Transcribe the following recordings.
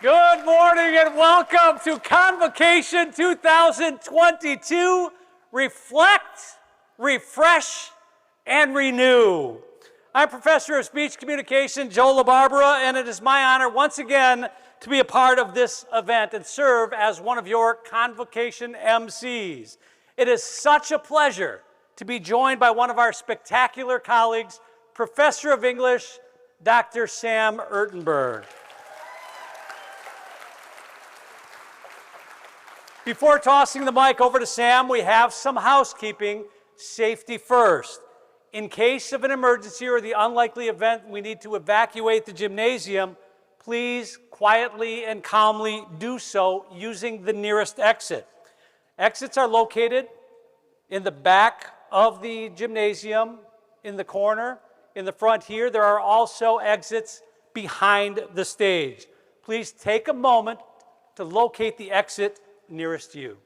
Good morning and welcome to Convocation 2022. Reflect, refresh, and renew. I'm Professor of Speech Communication Joe LaBarbera, and it is my honor once again to be a part of this event and serve as one of your Convocation MCs. It is such a pleasure to be joined by one of our spectacular colleagues, Professor of English, Dr. Sam Ertenberg. Before tossing the mic over to Sam, we have some housekeeping. Safety first. In case of an emergency or the unlikely event we need to evacuate the gymnasium, please quietly and calmly do so using the nearest exit. Exits are located in the back of the gymnasium, in the corner, in the front here. There are also exits behind the stage. Please take a moment to locate the exit nearest you.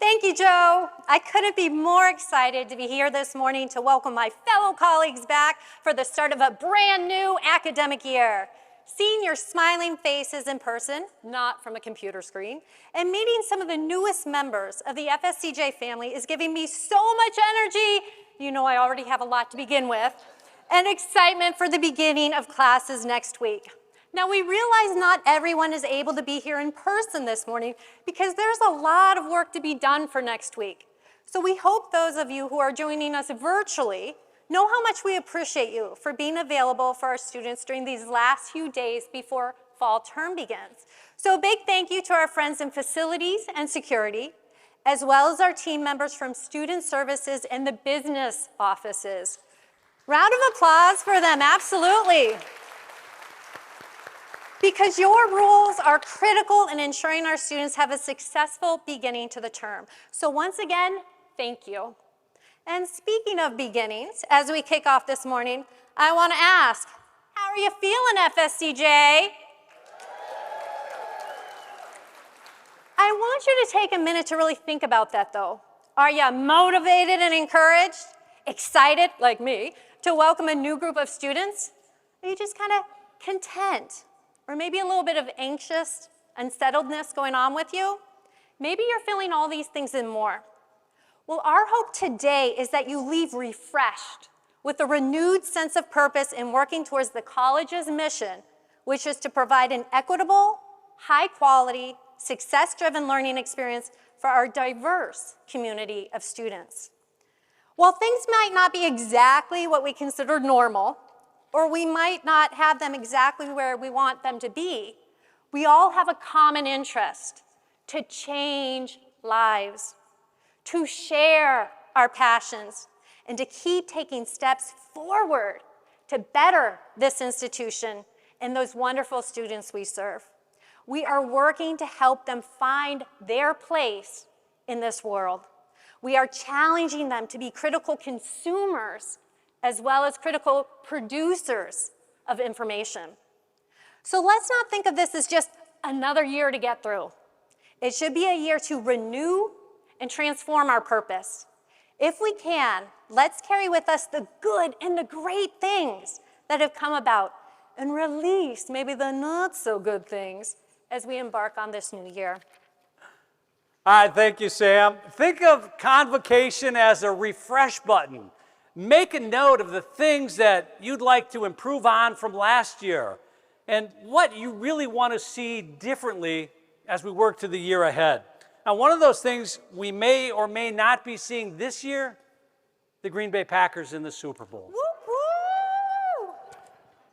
Thank you, Joe. I couldn't be more excited to be here this morning to welcome my fellow colleagues back for the start of a brand new academic year. Seeing your smiling faces in person, not from a computer screen, and meeting some of the newest members of the FSCJ family is giving me so much energy. You know I already have a lot to begin with, and excitement for the beginning of classes next week. Now, we realize not everyone is able to be here in person this morning because there's a lot of work to be done for next week. So we hope those of you who are joining us virtually know how much we appreciate you for being available for our students during these last few days before fall term begins. So a big thank you to our friends in facilities and security, as well as our team members from student services and the business offices. Round of applause for them, absolutely. Because your rules are critical in ensuring our students have a successful beginning to the term. So once again, thank you. And speaking of beginnings, as we kick off this morning, I want to ask, how are you feeling, FSCJ? I want you to take a minute to really think about that, though. Are you motivated and encouraged, excited, like me, to welcome a new group of students? Are you just kind of content? Or maybe a little bit of anxious unsettledness going on with you? Maybe you're feeling all these things and more. Well, our hope today is that you leave refreshed with a renewed sense of purpose in working towards the college's mission, which is to provide an equitable, high-quality, success-driven learning experience for our diverse community of students. While things might not be exactly what we consider normal, or we might not have them exactly where we want them to be, we all have a common interest: to change lives, to share our passions, and to keep taking steps forward to better this institution and those wonderful students we serve. We are working to help them find their place in this world. We are challenging them to be critical consumers as well as critical producers of information. So let's not think of this as just another year to get through. It should be a year to renew and transform our purpose. If we can, let's carry with us the good and the great things that have come about and release maybe the not so good things as we embark on this new year. All right, thank you, Sam. Think of Convocation as a refresh button. Make a note of the things that you'd like to improve on from last year and what you really want to see differently as we work to the year ahead. Now, one of those things we may or may not be seeing this year, the Green Bay Packers in the Super Bowl. Woo-hoo!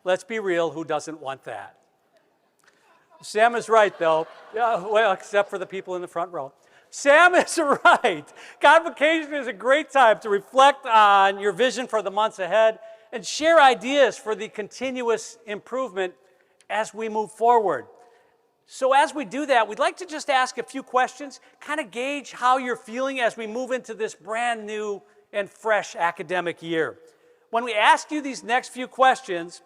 Let's be real, who doesn't want that? Sam is right, though. Yeah, well, except for the people in the front row. Sam is right. Convocation is a great time to reflect on your vision for the months ahead and share ideas for the continuous improvement as we move forward. So as we do that, we'd like to just ask a few questions, kind of gauge how you're feeling as we move into this brand new and fresh academic year. When we ask you these next few questions,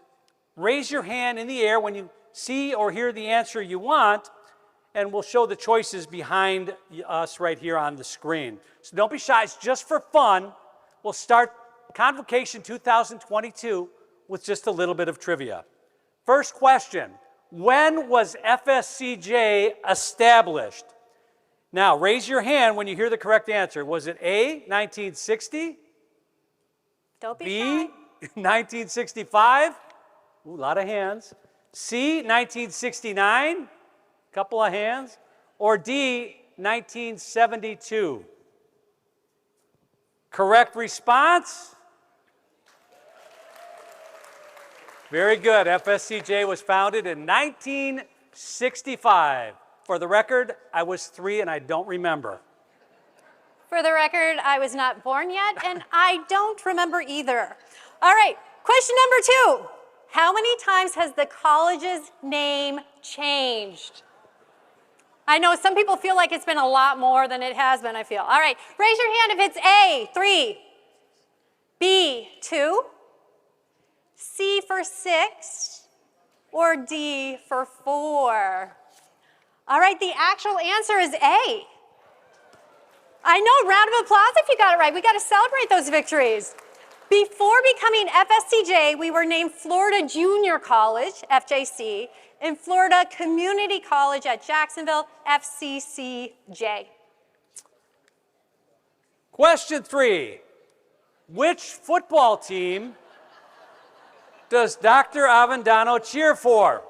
raise your hand in the air when you see or hear the answer you want, and we'll show the choices behind us right here on the screen. So don't be shy, it's just for fun. We'll start Convocation 2022 with just a little bit of trivia. First question, when was FSCJ established? Now, raise your hand when you hear the correct answer. Was it A, 1960? Don't be B, shy. 1965? Ooh, a lot of hands. C, 1969? Couple of hands. Or D, 1972? Correct response? Very good. FSCJ was founded in 1965. For the record, I was 3 and I don't remember. For the record, I was not born yet, and I don't remember either. All right, question number 2. How many times has the college's name changed? I know some people feel like it's been a lot more than it has been, I feel. All right, raise your hand if it's A, 3, B, 2, C for 6, or D for 4. All right, the actual answer is A. I know, round of applause if you got it right. We got to celebrate those victories. Before becoming FSCJ, we were named Florida Junior College, FJC, and Florida Community College at Jacksonville, FCCJ. Question 3. Which football team does Dr. Avendano cheer for?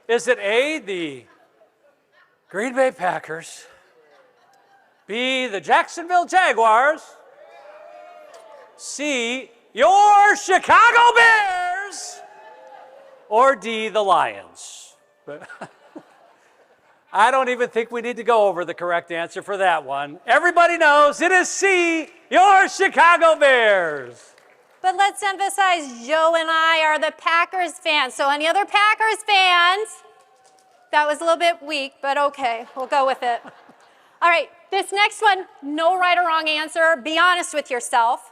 Is it A, the Green Bay Packers, B, the Jacksonville Jaguars, C, your Chicago Bears, or D, the Lions? I don't even think we need to go over the correct answer for that one. Everybody knows it is C, your Chicago Bears. But let's emphasize Joe and I are the Packers fans. So any other Packers fans? That was a little bit weak, but okay, we'll go with it. All right, this next one, no right or wrong answer. Be honest with yourself.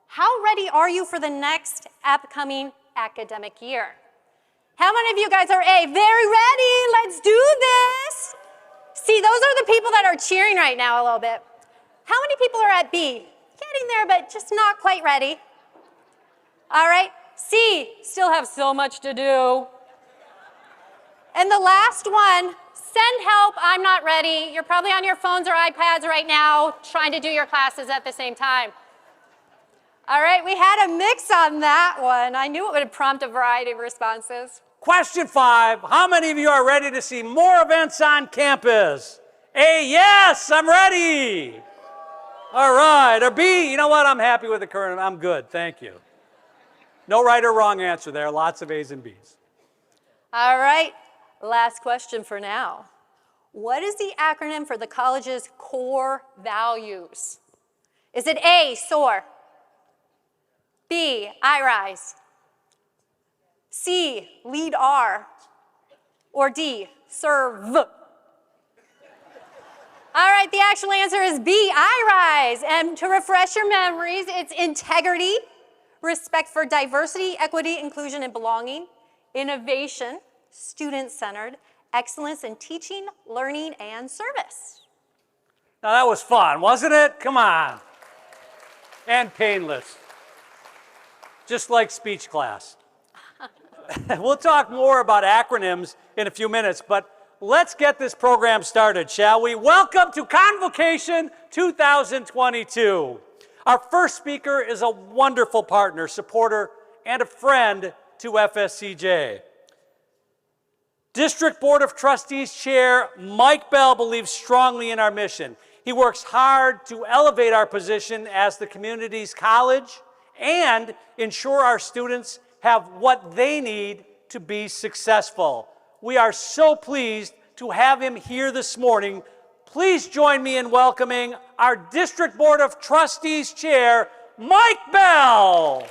How ready are you for the next upcoming academic year? How many of you guys are A? Very ready, let's do this. See, those are the people that are cheering right now a little bit. How many people are at B? Getting there, but just not quite ready. All right, C, still have so much to do. And the last one, send help, I'm not ready. You're probably on your phones or iPads right now trying to do your classes at the same time. All right, we had a mix on that one. I knew it would prompt a variety of responses. Question 5, how many of you are ready to see more events on campus? A, yes, I'm ready. All right, or B, you know what, I'm happy with the current, I'm good, thank you. No right or wrong answer there, lots of A's and B's. All right, last question for now. What is the acronym for the college's core values? Is it A, SOAR? B, I-RISE? C, Lead R? Or D, SERVE? All right, the actual answer is B, I-RISE. And to refresh your memories, it's integrity, respect for diversity, equity, inclusion, and belonging, innovation, student-centered, excellence in teaching, learning, and service. Now that was fun, wasn't it? Come on. And painless. Just like speech class. We'll talk more about acronyms in a few minutes, but let's get this program started, shall we? Welcome to Convocation 2022. Our first speaker is a wonderful partner, supporter, and a friend to FSCJ. District Board of Trustees Chair Mike Bell believes strongly in our mission. He works hard to elevate our position as the community's college and ensure our students have what they need to be successful. We are so pleased to have him here this morning. Please join me in welcoming our District Board of Trustees Chair, Mike Bell.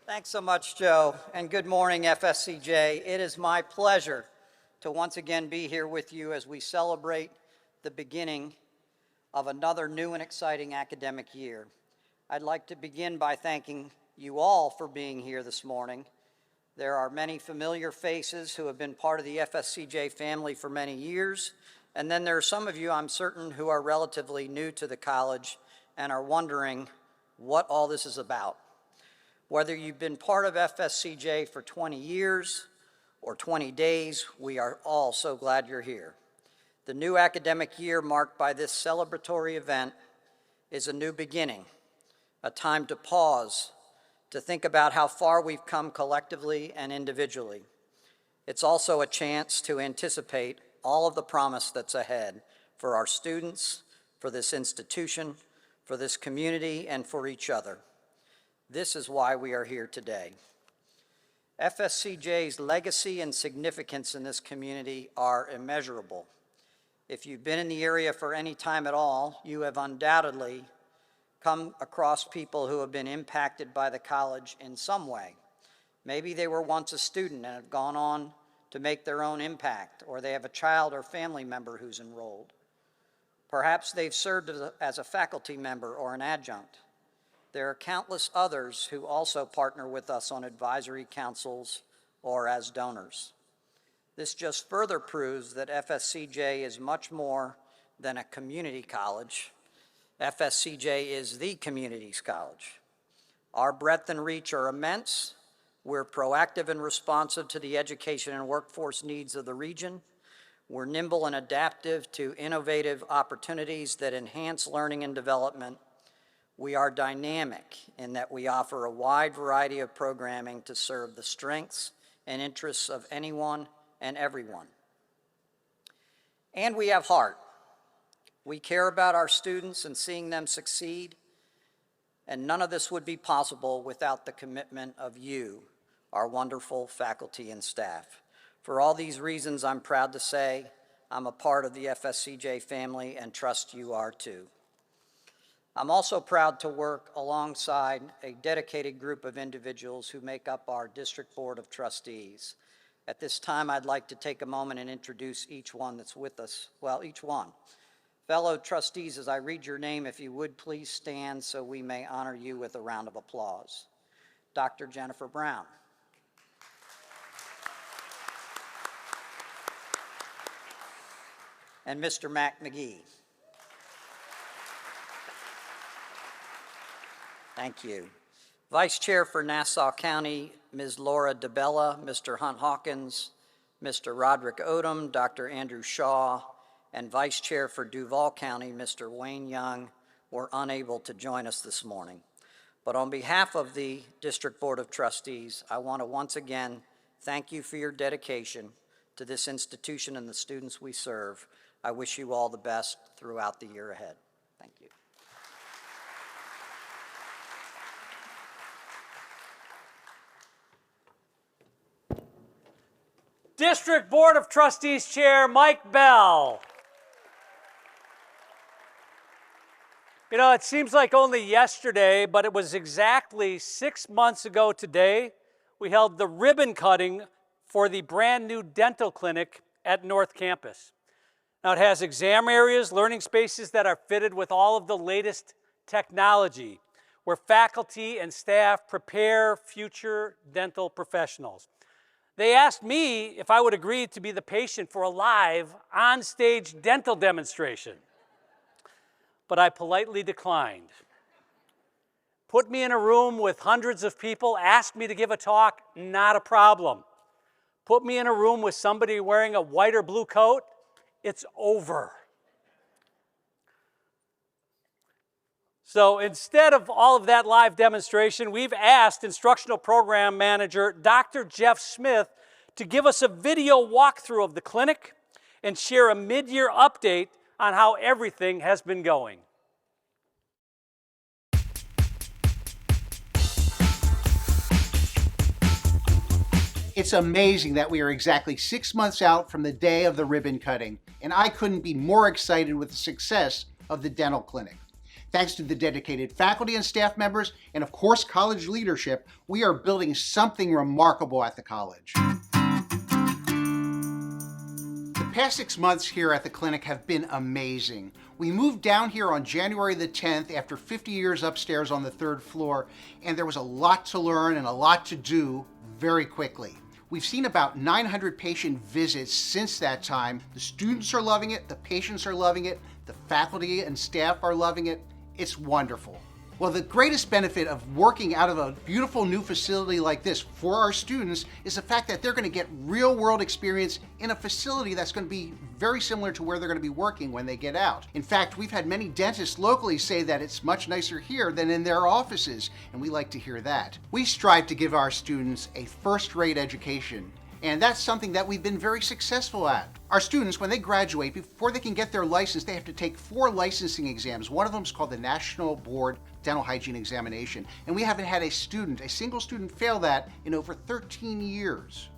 Thanks so much, Joe, and good morning, FSCJ. It is my pleasure to once again be here with you as we celebrate the beginning of another new and exciting academic year. I'd like to begin by thanking you all for being here this morning. There are many familiar faces who have been part of the FSCJ family for many years, and then there are some of you, I'm certain, who are relatively new to the college and are wondering what all this is about. Whether you've been part of FSCJ for 20 years or 20 days, we are all so glad you're here. The new academic year marked by this celebratory event is a new beginning, a time to pause, to think about how far we've come collectively and individually. It's also a chance to anticipate all of the promise that's ahead for our students, for this institution, for this community, and for each other. This is why we are here today. FSCJ's legacy and significance in this community are immeasurable. If you've been in the area for any time at all, you have undoubtedly come across people who have been impacted by the college in some way. Maybe they were once a student and have gone on to make their own impact, or they have a child or family member who's enrolled. Perhaps they've served as a faculty member or an adjunct. There are countless others who also partner with us on advisory councils or as donors. This just further proves that FSCJ is much more than a community college. FSCJ is the community's college. Our breadth and reach are immense. We're proactive and responsive to the education and workforce needs of the region. We're nimble and adaptive to innovative opportunities that enhance learning and development. We are dynamic in that we offer a wide variety of programming to serve the strengths and interests of anyone and everyone. And we have heart. We care about our students and seeing them succeed, and none of this would be possible without the commitment of you, our wonderful faculty and staff. For all these reasons, I'm proud to say I'm a part of the FSCJ family and trust you are too. I'm also proud to work alongside a dedicated group of individuals who make up our District Board of Trustees. At this time, I'd like to take a moment and introduce each one that's with us. Well, each one. Fellow trustees, as I read your name, if you would please stand so we may honor you with a round of applause. Dr. Jennifer Brown. And Mr. Mac McGee. Thank you. Vice Chair for Nassau County, Ms. Laura DeBella, Mr. Hunt Hawkins, Mr. Roderick Odom, Dr. Andrew Shaw, and Vice Chair for Duval County, Mr. Wayne Young, were unable to join us this morning. But on behalf of the District Board of Trustees, I want to once again thank you for your dedication to this institution and the students we serve. I wish you all the best throughout the year ahead. Thank you. District Board of Trustees Chair Mike Bell. You know, it seems like only yesterday, but it was exactly 6 months ago today, we held the ribbon cutting for the brand new dental clinic at North Campus. Now, it has exam areas, learning spaces that are fitted with all of the latest technology, where faculty and staff prepare future dental professionals. They asked me if I would agree to be the patient for a live, on-stage dental demonstration, but I politely declined. Put me in a room with hundreds of people, ask me to give a talk, not a problem. Put me in a room with somebody wearing a white or blue coat, it's over. So instead of all of that live demonstration, we've asked Instructional Program Manager Dr. Jeff Smith to give us a video walkthrough of the clinic and share a mid-year update on how everything has been going. It's amazing that we are exactly 6 months out from the day of the ribbon cutting, and I couldn't be more excited with the success of the dental clinic. Thanks to the dedicated faculty and staff members, and of course college leadership, we are building something remarkable at the college. The past 6 months here at the clinic have been amazing. We moved down here on January the 10th after 50 years upstairs on the 3rd floor, and there was a lot to learn and a lot to do very quickly. We've seen about 900 patient visits since that time. The students are loving it, the patients are loving it, the faculty and staff are loving it. It's wonderful. Well, the greatest benefit of working out of a beautiful new facility like this for our students is the fact that they're going to get real-world experience in a facility that's going to be very similar to where they're going to be working when they get out. In fact, we've had many dentists locally say that it's much nicer here than in their offices, and we like to hear that. We strive to give our students a first-rate education, and that's something that we've been very successful at. Our students, when they graduate, before they can get their license, they have to take 4 licensing exams. One of them is called the National Board Dental Hygiene Examination, and we haven't had a single student fail that in over 13 years.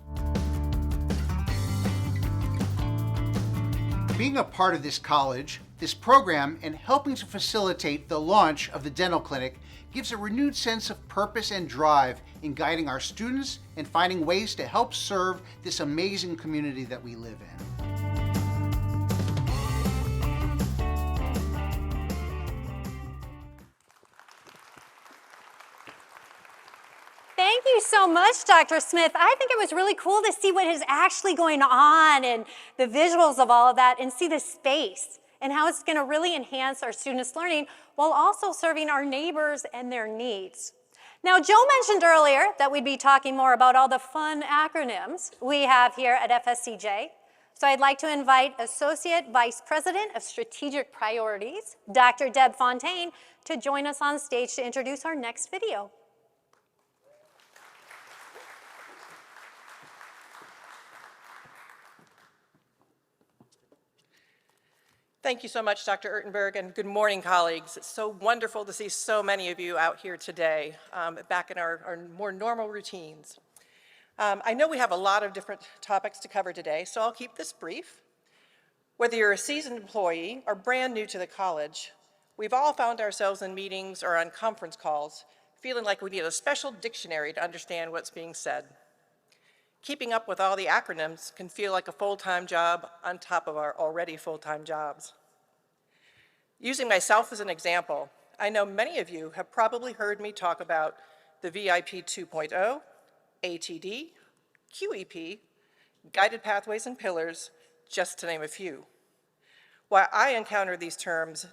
Being a part of this college, this program, and helping to facilitate the launch of the dental clinic gives a renewed sense of purpose and drive in guiding our students and finding ways to help serve this amazing community that we live in. Thank you so much, Dr. Smith. I think it was really cool to see what is actually going on and the visuals of all of that and see the space and how it's going to really enhance our students' learning while also serving our neighbors and their needs. Now, Joe mentioned earlier that we'd be talking more about all the fun acronyms we have here at FSCJ. So I'd like to invite Associate Vice President of Strategic Priorities, Dr. Deb Fontaine, to join us on stage to introduce our next video. Thank you so much, Dr. Urtenberg, and good morning, colleagues. It's so wonderful to see so many of you out here today, back in our more normal routines. I know we have a lot of different topics to cover today, so I'll keep this brief. Whether you're a seasoned employee or brand new to the college, we've all found ourselves in meetings or on conference calls feeling like we need a special dictionary to understand what's being said. Keeping up with all the acronyms can feel like a full-time job on top of our already full-time jobs. Using myself as an example, I know many of you have probably heard me talk about the VIP 2.0, ATD, QEP, guided pathways and pillars, just to name a few. While I encounter these terms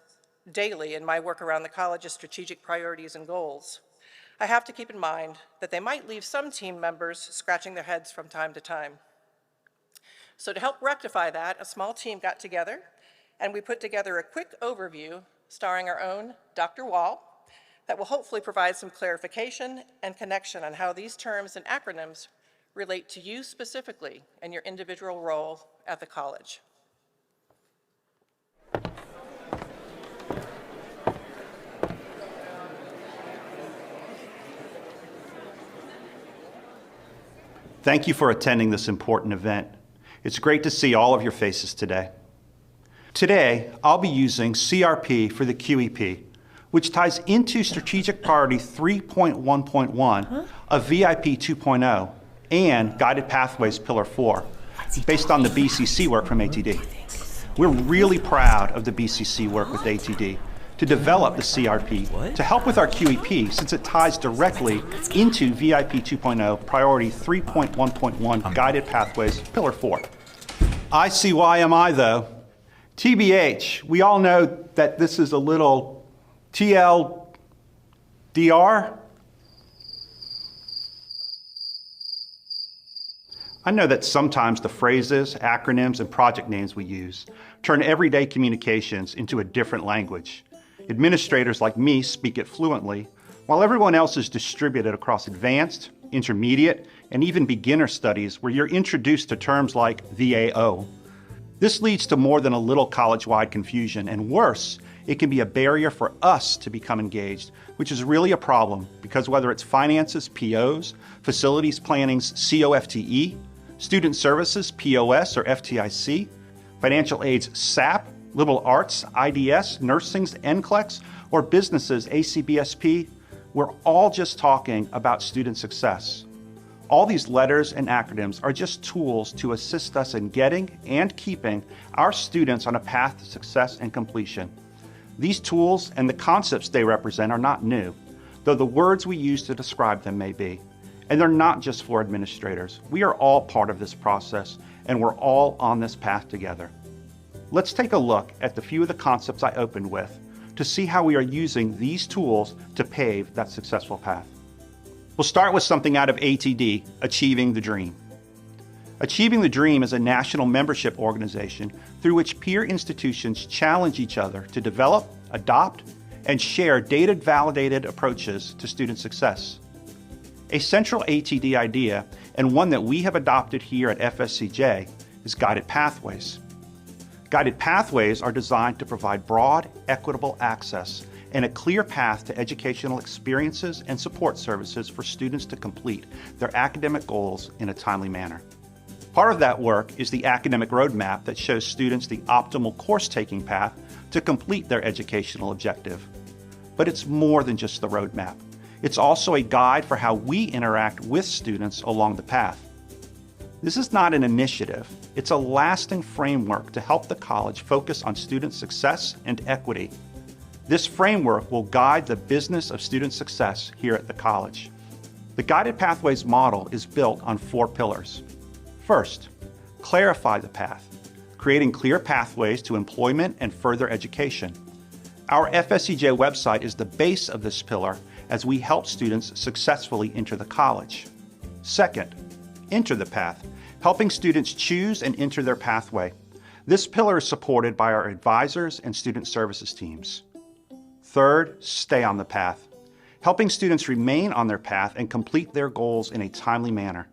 daily in my work around the college's strategic priorities and goals, I have to keep in mind that they might leave some team members scratching their heads from time to time. So to help rectify that, a small team got together and we put together a quick overview starring our own Dr. Wall that will hopefully provide some clarification and connection on how these terms and acronyms relate to you specifically in your individual role at the college. Thank you for attending this important event. It's great to see all of your faces today. Today, I'll be using CRP for the QEP, which ties into Strategic Priority 3.1.1 of VIP 2.0 and Guided Pathways Pillar 4, based on the BCC work from ATD. We're really proud of the BCC work with ATD to develop the CRP to help with our QEP, since it ties directly into VIP 2.0 Priority 3.1.1 Guided Pathways Pillar 4. ICYMI though, TBH, we all know that this is a little TLDR. I know that sometimes the phrases, acronyms, and project names we use turn everyday communications into a different language. Administrators like me speak it fluently, while everyone else is distributed across advanced, intermediate, and even beginner studies where you're introduced to terms like VAO. This leads to more than a little college-wide confusion, and worse, it can be a barrier for us to become engaged, which is really a problem because whether it's finances, POs, facilities planning's COFTE, student services, POS or FTIC, financial aid's SAP, liberal arts, IDS, nursing's NCLEX, or businesses ACBSP, we're all just talking about student success. All these letters and acronyms are just tools to assist us in getting and keeping our students on a path to success and completion. These tools and the concepts they represent are not new, though the words we use to describe them may be. And they're not just for administrators. We are all part of this process, and we're all on this path together. Let's take a look at the few of the concepts I opened with to see how we are using these tools to pave that successful path. We'll start with something out of ATD, Achieving the Dream. Achieving the Dream is a national membership organization through which peer institutions challenge each other to develop, adopt, and share data-validated approaches to student success. A central ATD idea, and one that we have adopted here at FSCJ, is guided pathways. Guided pathways are designed to provide broad, equitable access and a clear path to educational experiences and support services for students to complete their academic goals in a timely manner. Part of that work is the academic roadmap that shows students the optimal course-taking path to complete their educational objective. But it's more than just the roadmap. It's also a guide for how we interact with students along the path. This is not an initiative. It's a lasting framework to help the college focus on student success and equity. This framework will guide the business of student success here at the college. The Guided Pathways model is built on 4 pillars. First, clarify the path, creating clear pathways to employment and further education. Our FSCJ website is the base of this pillar as we help students successfully enter the college. Second, enter the path, helping students choose and enter their pathway. This pillar is supported by our advisors and student services teams. Third, stay on the path, helping students remain on their path and complete their goals in a timely manner.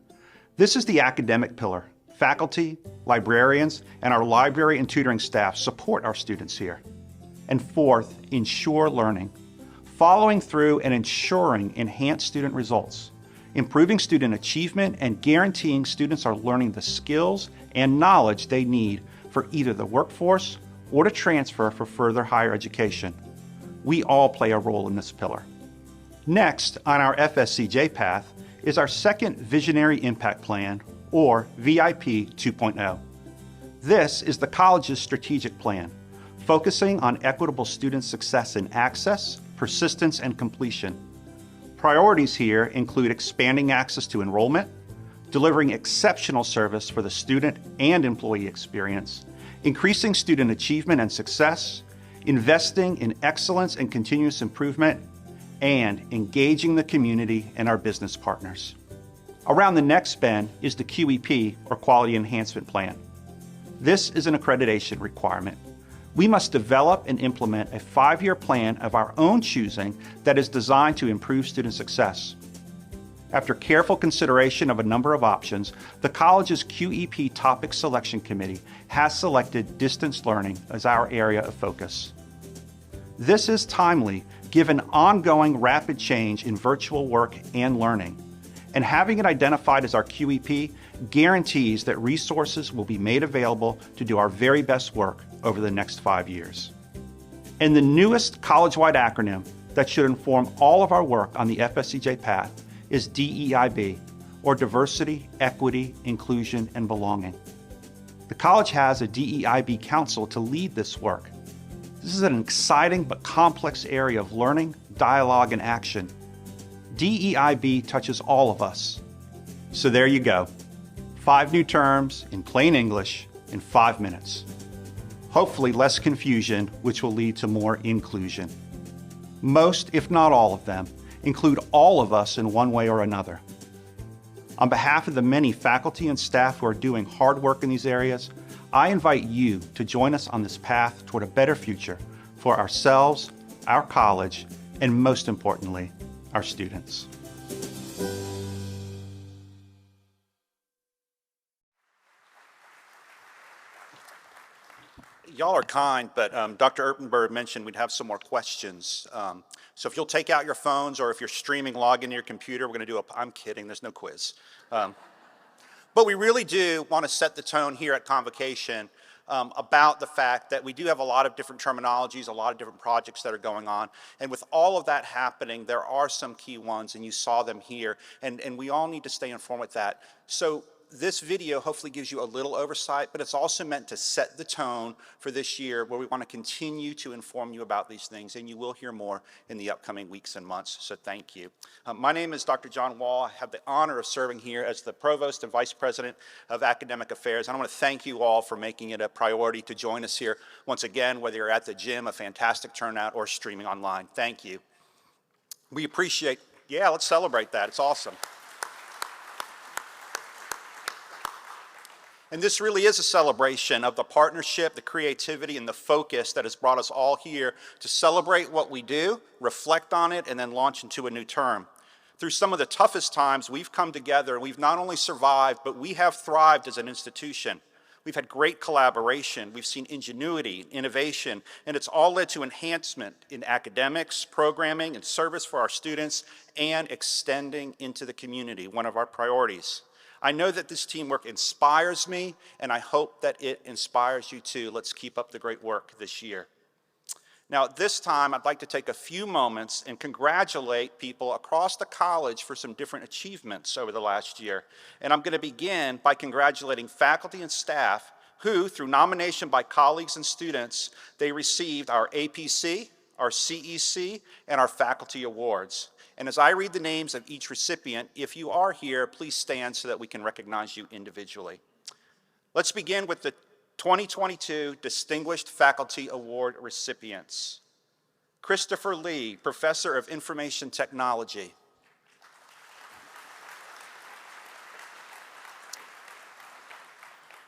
This is the academic pillar. Faculty, librarians, and our library and tutoring staff support our students here. And fourth, ensure learning, following through and ensuring enhanced student results, improving student achievement and guaranteeing students are learning the skills and knowledge they need for either the workforce or to transfer for further higher education. We all play a role in this pillar. Next on our FSCJ path is our second Visionary Impact Plan, or VIP 2.0. This is the college's strategic plan, focusing on equitable student success in access, persistence, and completion. Priorities here include expanding access to enrollment, delivering exceptional service for the student and employee experience, increasing student achievement and success, investing in excellence and continuous improvement, and engaging the community and our business partners. Around the next bend is the QEP, or Quality Enhancement Plan. This is an accreditation requirement. We must develop and implement a 5-year plan of our own choosing that is designed to improve student success. After careful consideration of a number of options, the college's QEP Topic Selection Committee has selected distance learning as our area of focus. This is timely given ongoing rapid change in virtual work and learning, and having it identified as our QEP guarantees that resources will be made available to do our very best work over the next 5 years. And the newest college-wide acronym that should inform all of our work on the FSCJ path is DEIB, or Diversity, Equity, Inclusion, and Belonging. The college has a DEIB council to lead this work. This is an exciting but complex area of learning, dialogue, and action. DEIB touches all of us. So there you go. 5 new terms in plain English in 5 minutes. Hopefully less confusion, which will lead to more inclusion. Most, if not all of them, include all of us in one way or another. On behalf of the many faculty and staff who are doing hard work in these areas, I invite you to join us on this path toward a better future for ourselves, our college, and most importantly, our students. Y'all are kind, but Dr. Erpenberg mentioned we'd have some more questions. So if you'll take out your phones, or if you're streaming, log into your computer, we're going to do I'm kidding, there's no quiz. But we really do want to set the tone here at Convocation about the fact that we do have a lot of different terminologies, a lot of different projects that are going on. And with all of that happening, there are some key ones, and you saw them here. And we all need to stay informed with that. So this video hopefully gives you a little oversight, but it's also meant to set the tone for this year where we want to continue to inform you about these things, and you will hear more in the upcoming weeks and months, so thank you. My name is Dr. John Wall. I have the honor of serving here as the Provost and Vice President of Academic Affairs, and I want to thank you all for making it a priority to join us here once again, whether you're at the gym, a fantastic turnout, or streaming online. Thank you. We appreciate, yeah, let's celebrate that. It's awesome. And this really is a celebration of the partnership, the creativity, and the focus that has brought us all here to celebrate what we do, reflect on it, and then launch into a new term. Through some of the toughest times, we've come together, and we've not only survived, but we have thrived as an institution. We've had great collaboration, we've seen ingenuity, innovation, and it's all led to enhancement in academics, programming, and service for our students, and extending into the community, one of our priorities. I know that this teamwork inspires me, and I hope that it inspires you too. Let's keep up the great work this year. Now, at this time, I'd like to take a few moments and congratulate people across the college for some different achievements over the last year. And I'm going to begin by congratulating faculty and staff who, through nomination by colleagues and students, they received our APC, our CEC, and our faculty awards. And as I read the names of each recipient, if you are here, please stand so that we can recognize you individually. Let's begin with the 2022 Distinguished Faculty Award recipients. Christopher Lee, Professor of Information Technology.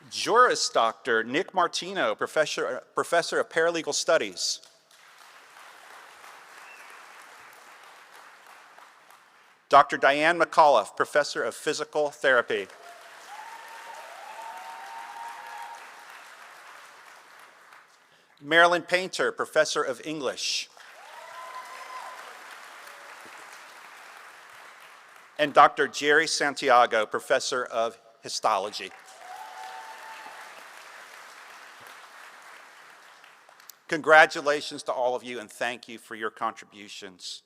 Juris Doctor Nick Martino, Professor of Paralegal Studies. Dr. Diane McAuliffe, Professor of Physical Therapy. Marilyn Painter, Professor of English. And Dr. Jerry Santiago, Professor of Histology. Congratulations to all of you, and thank you for your contributions.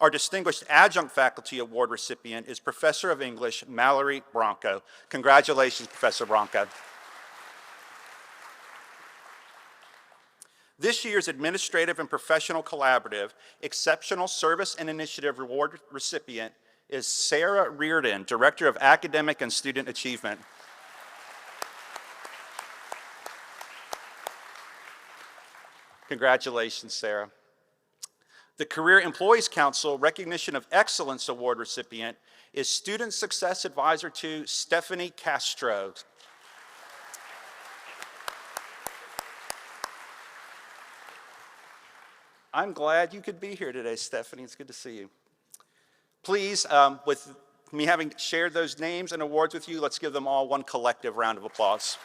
Our Distinguished Adjunct Faculty Award recipient is Professor of English, Mallory Bronco. Congratulations, Professor Bronco. This year's Administrative and Professional Collaborative Exceptional Service and Initiative Award recipient is Sarah Reardon, Director of Academic and Student Achievement. Congratulations, Sarah. The Career Employees Council Recognition of Excellence Award recipient is Student Success Advisor to Stephanie Castro. I'm glad you could be here today, Stephanie. It's good to see you. Please, with me having shared those names and awards with you, let's give them all one collective round of applause.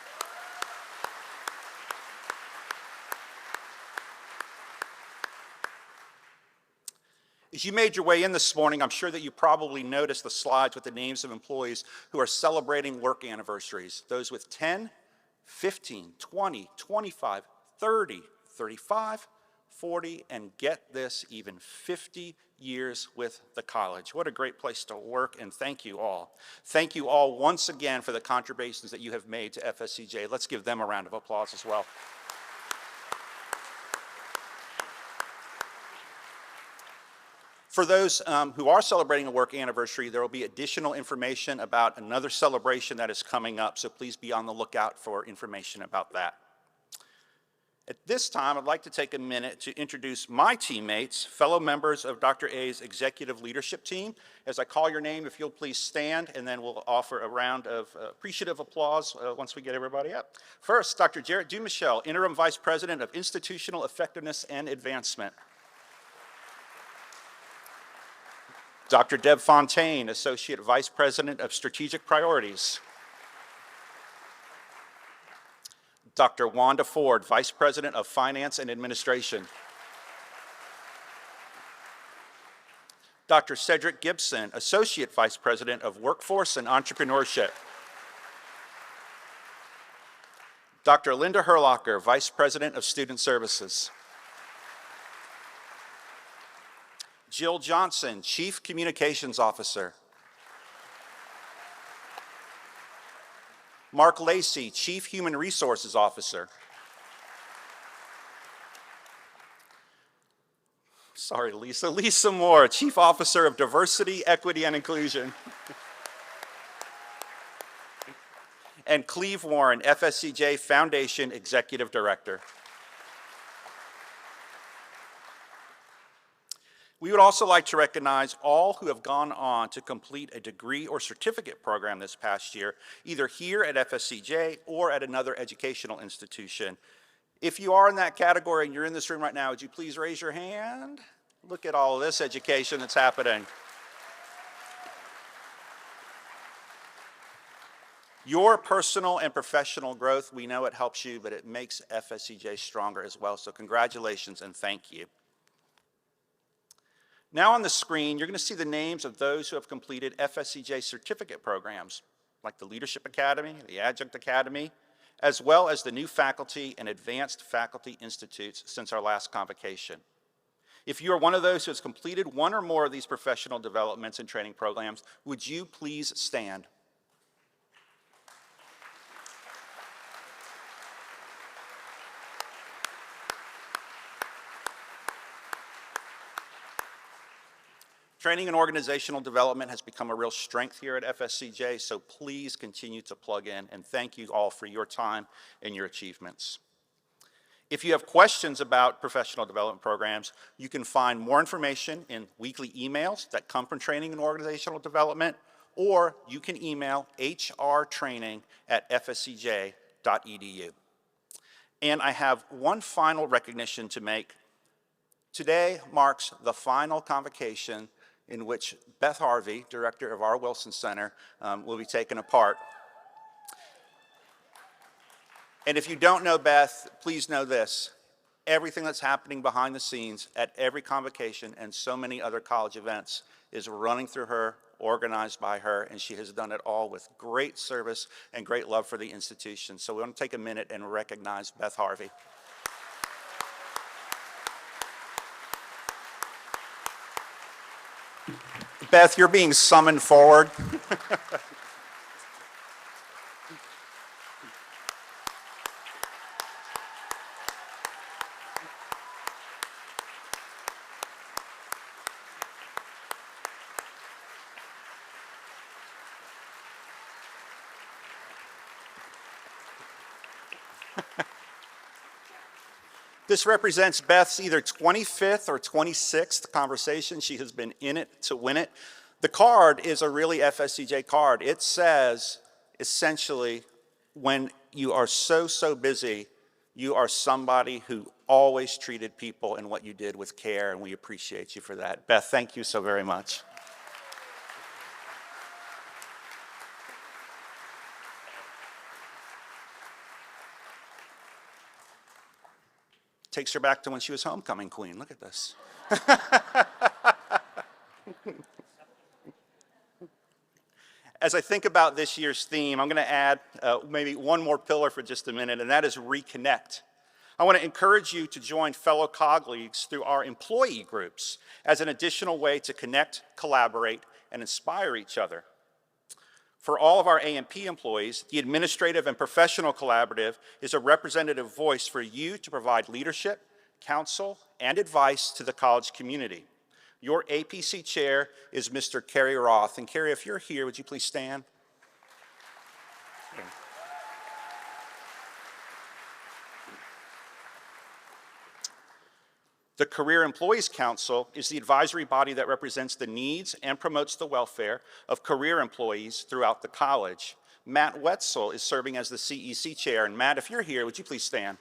As you made your way in this morning, I'm sure that you probably noticed the slides with the names of employees who are celebrating work anniversaries. Those with 10, 15, 20, 25, 30, 35, 40, and get this, even 50 years with the college. What a great place to work, and thank you all. Thank you all once again for the contributions that you have made to FSCJ. Let's give them a round of applause as well. For those who are celebrating a work anniversary, there will be additional information about another celebration that is coming up, so please be on the lookout for information about that. At this time, I'd like to take a minute to introduce my teammates, fellow members of Dr. A's executive leadership team. As I call your name, if you'll please stand, and then we'll offer a round of appreciative applause once we get everybody up. First, Dr. Jarrett Dumichel, Interim Vice President of Institutional Effectiveness and Advancement. Dr. Deb Fontaine, Associate Vice President of Strategic Priorities. Dr. Wanda Ford, Vice President of Finance and Administration. Dr. Cedric Gibson, Associate Vice President of Workforce and Entrepreneurship. Dr. Linda Herlocker, Vice President of Student Services. Jill Johnson, Chief Communications Officer. Mark Lacey, Chief Human Resources Officer. Sorry, Lisa. Lisa Moore, Chief Officer of Diversity, Equity, and Inclusion. And Cleve Warren, FSCJ Foundation Executive Director. We would also like to recognize all who have gone on to complete a degree or certificate program this past year, either here at FSCJ or at another educational institution. If you are in that category and you're in this room right now, would you please raise your hand? Look at all of this education that's happening. Your personal and professional growth, we know it helps you, but it makes FSCJ stronger as well. So congratulations and thank you. Now on the screen, you're going to see the names of those who have completed FSCJ certificate programs, like the Leadership Academy, the Adjunct Academy, as well as the new faculty and advanced faculty institutes since our last convocation. If you are one of those who has completed one or more of these professional developments and training programs, would you please stand? Training and organizational development has become a real strength here at FSCJ, so please continue to plug in, and thank you all for your time and your achievements. If you have questions about professional development programs, you can find more information in weekly emails that come from training and organizational development, or you can email hrtraining@fscj.edu. And I have one final recognition to make. Today marks the final convocation in which Beth Harvey, director of our Wilson Center, will be taken apart. And if you don't know Beth, please know this. Everything that's happening behind the scenes at every convocation and so many other college events is running through her, organized by her, and she has done it all with great service and great love for the institution. So we want to take a minute and recognize Beth Harvey. Beth, you're being summoned forward. This represents Beth's either 25th or 26th conversation. She has been in it to win it. The card is a really FSCJ card. It says, essentially, when you are so busy, you are somebody who always treated people and what you did with care, and we appreciate you for that. Beth, thank you so very much. Takes her back to when she was homecoming queen. Look at this. As I think about this year's theme, I'm going to add maybe one more pillar for just a minute, and that is reconnect. I want to encourage you to join fellow colleagues through our employee groups as an additional way to connect, collaborate, and inspire each other. For all of our A&P employees, the Administrative and Professional Collaborative is a representative voice for you to provide leadership, counsel, and advice to the college community. Your APC chair is Mr. Kerry Roth. And Kerry, if you're here, would you please stand? The Career Employees Council is the advisory body that represents the needs and promotes the welfare of career employees throughout the college. Matt Wetzel is serving as the CEC chair. And Matt, if you're here, would you please stand?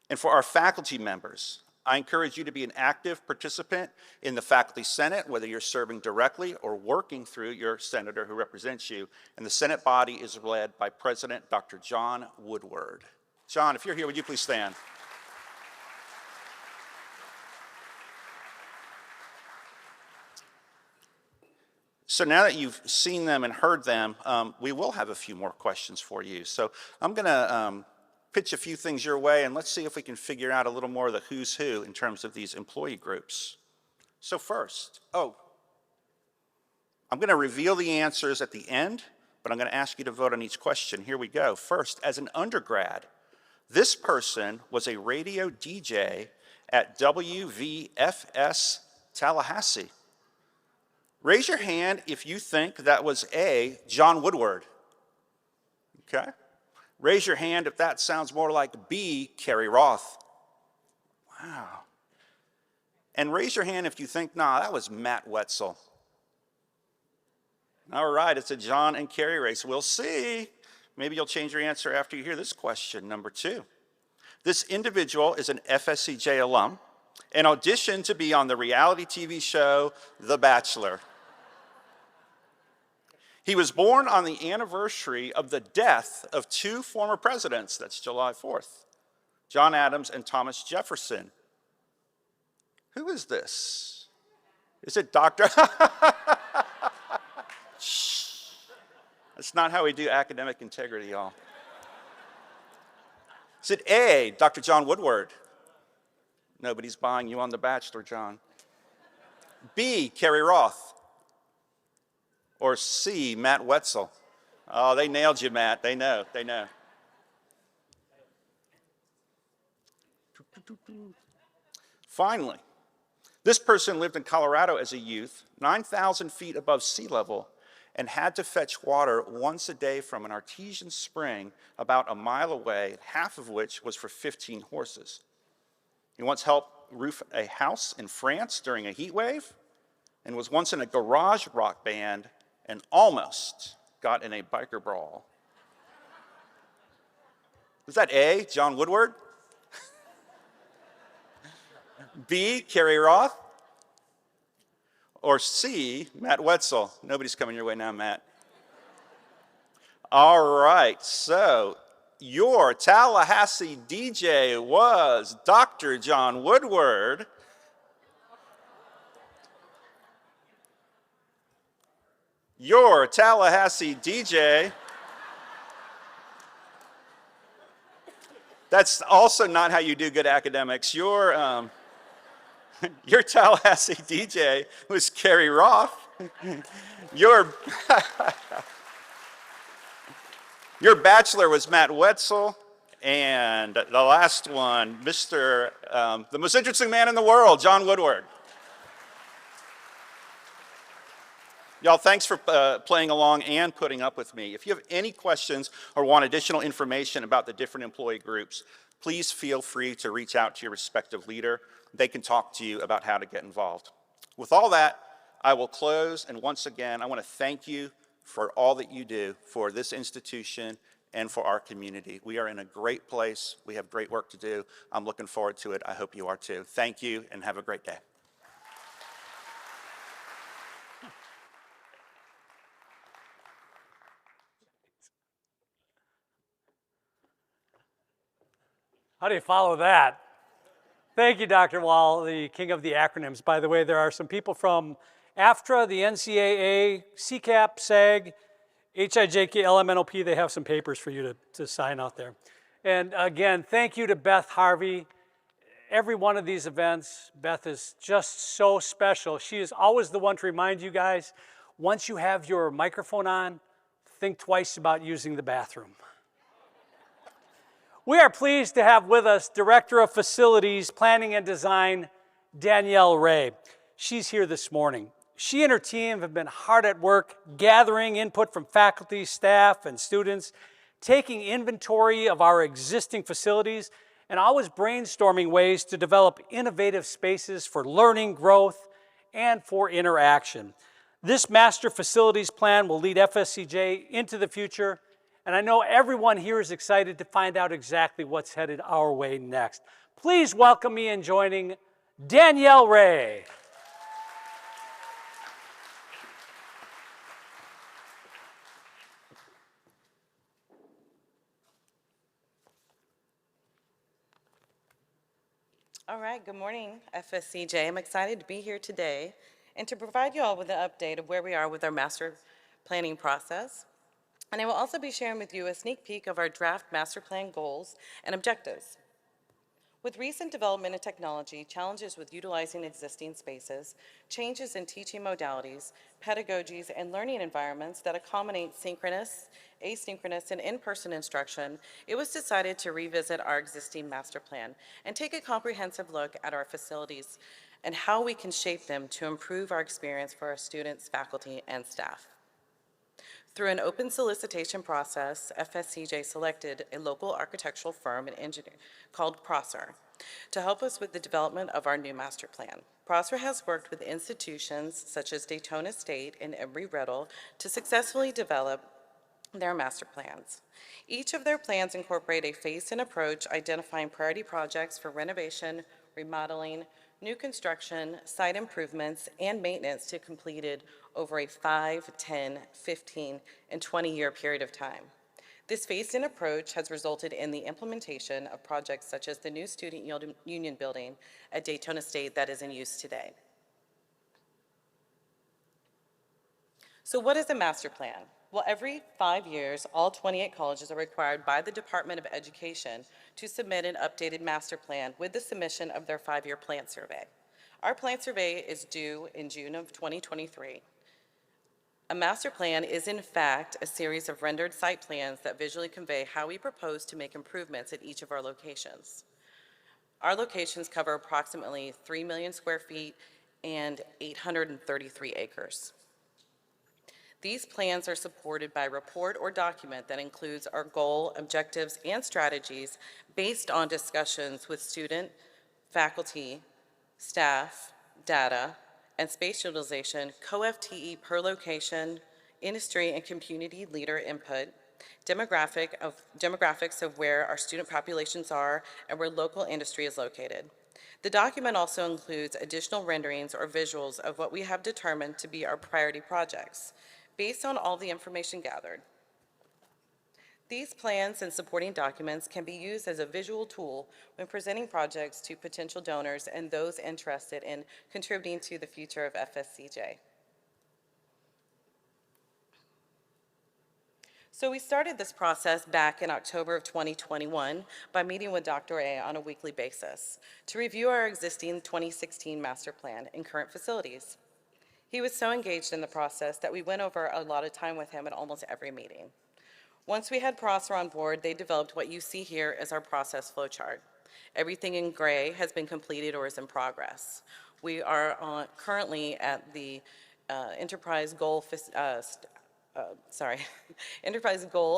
And for our faculty members, I encourage you to be an active participant in the Faculty Senate, whether you're serving directly or working through your senator who represents you. And the Senate body is led by President Dr. John Woodward. John, if you're here, would you please stand? So now that you've seen them and heard them, we will have a few more questions for you. So I'm going to pitch a few things your way, and let's see if we can figure out a little more of the who's who in terms of these employee groups. So first, I'm going to reveal the answers at the end, but I'm going to ask you to vote on each question. Here we go. First, as an undergrad, this person was a radio DJ at WVFS Tallahassee. Raise your hand if you think that was A, John Woodward. Okay. Raise your hand if that sounds more like B, Carrie Roth. Wow. And raise your hand if you think, nah, that was Matt Wetzel. All right, it's a John and Carrie race. We'll see. Maybe you'll change your answer after you hear this question, number 2. This individual is an FSCJ alum and auditioned to be on the reality TV show, The Bachelor. He was born on the anniversary of the death of 2 former presidents, that's July 4th, John Adams and Thomas Jefferson. Who is this? Is it Dr.? Shh. That's not how we do academic integrity, y'all. Is it A, Dr. John Woodward? Nobody's buying you on The Bachelor, John. B, Carrie Roth? Or C, Matt Wetzel? Oh, they nailed you, Matt. They know, they know. Finally, this person lived in Colorado as a youth, 9,000 feet above sea level, and had to fetch water once a day from an artesian spring about a mile away, half of which was for 15 horses. He once helped roof a house in France during a heat wave and was once in a garage rock band and almost got in a biker brawl. Was that A, John Woodward? B, Carrie Roth? Or C, Matt Wetzel? Nobody's coming your way now, Matt. All right, so your Tallahassee DJ was Dr. John Woodward. Your Tallahassee DJ. That's also not how you do good academics. Your Tallahassee DJ was Carrie Roth. Your bachelor was Matt Wetzel. And the last one, Mr. The most interesting man in the world, John Woodward. Y'all, thanks for playing along and putting up with me. If you have any questions or want additional information about the different employee groups, please feel free to reach out to your respective leader. They can talk to you about how to get involved. With all that, I will close, and once again, I want to thank you for all that you do for this institution and for our community. We are in a great place. We have great work to do. I'm looking forward to it. I hope you are too. Thank you, and have a great day. How do you follow that? Thank you, Dr. Wall, the king of the acronyms. By the way, there are some people from AFTRA, the NCAA, CCAP, SAG, HIJK, LMNOP. They have some papers for you to sign out there. And again, thank you to Beth Harvey. Every one of these events, Beth is just so special. She is always the one to remind you guys, once you have your microphone on, think twice about using the bathroom. We are pleased to have with us Director of Facilities, Planning and Design, Danielle Ray. She's here this morning. She and her team have been hard at work gathering input from faculty, staff, and students, taking inventory of our existing facilities, and always brainstorming ways to develop innovative spaces for learning, growth, and for interaction. This master facilities plan will lead FSCJ into the future, and I know everyone here is excited to find out exactly what's headed our way next. Please welcome me in joining Danielle Ray. All right, good morning, FSCJ. I'm excited to be here today and to provide you all with an update of where we are with our master planning process. And I will also be sharing with you a sneak peek of our draft master plan goals and objectives. With recent development in technology, challenges with utilizing existing spaces, changes in teaching modalities, pedagogies, and learning environments that accommodate synchronous, asynchronous, and in-person instruction, it was decided to revisit our existing master plan and take a comprehensive look at our facilities and how we can shape them to improve our experience for our students, faculty, and staff. Through an open solicitation process, FSCJ selected a local architectural firm and engineer called Prosser to help us with the development of our new master plan. Prosser has worked with institutions such as Daytona State and Embry-Riddle to successfully develop their master plans. Each of their plans incorporate a phased-in approach identifying priority projects for renovation, remodeling, new construction, site improvements, and maintenance to be completed over a 5, 10, 15, and 20-year period of time. This phased-in approach has resulted in the implementation of projects such as the new Student Union Building at Daytona State that is in use today. So what is a master plan? Well, every 5 years, all 28 colleges are required by the Department of Education to submit an updated master plan with the submission of their 5-year plan survey. Our plan survey is due in June of 2023. A master plan is, in fact, a series of rendered site plans that visually convey how we propose to make improvements at each of our locations. Our locations cover approximately 3 million square feet and 833 acres. These plans are supported by a report or document that includes our goal, objectives, and strategies based on discussions with student, faculty, staff, data, and space utilization, co-FTE per location, industry and community leader input, demographics of where our student populations are and where local industry is located. The document also includes additional renderings or visuals of what we have determined to be our priority projects, based on all the information gathered. These plans and supporting documents can be used as a visual tool when presenting projects to potential donors and those interested in contributing to the future of FSCJ. So we started this process back in October of 2021 by meeting with Dr. A on a weekly basis to review our existing 2016 master plan and current facilities. He was so engaged in the process that we went over a lot of time with him at almost every meeting. Once we had Prosser on board, they developed what you see here as our process flowchart. Everything in gray has been completed or is in progress. We are currently at the enterprise goal,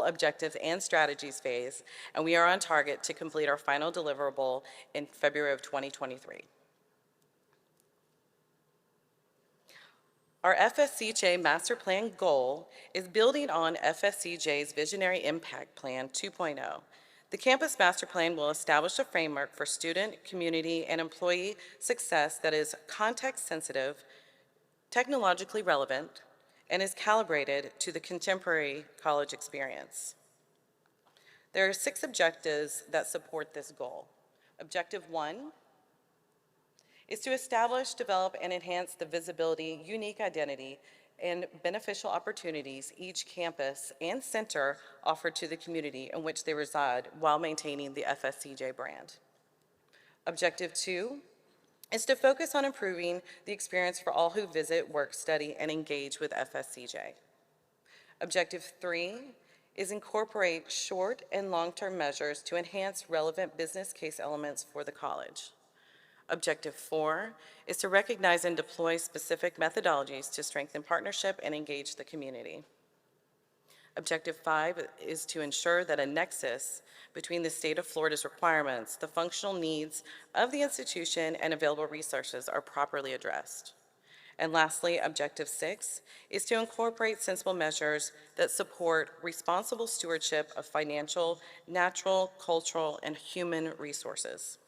objectives, and strategies phase, and we are on target to complete our final deliverable in February of 2023. Our FSCJ Master Plan goal is building on FSCJ's Visionary Impact Plan 2.0. The Campus Master Plan will establish a framework for student, community, and employee success that is context-sensitive, technologically relevant, and is calibrated to the contemporary college experience. There are 6 objectives that support this goal. Objective 1 is to establish, develop, and enhance the visibility, unique identity, and beneficial opportunities each campus and center offer to the community in which they reside while maintaining the FSCJ brand. Objective 2 is to focus on improving the experience for all who visit, work, study, and engage with FSCJ. Objective 3 is incorporate short and long-term measures to enhance relevant business case elements for the college. Objective 4 is to recognize and deploy specific methodologies to strengthen partnership and engage the community. Objective 5 is to ensure that a nexus between the state of Florida's requirements, the functional needs of the institution, and available resources are properly addressed. And lastly, Objective 6 is to incorporate sensible measures that support responsible stewardship of financial, natural, cultural, and human resources.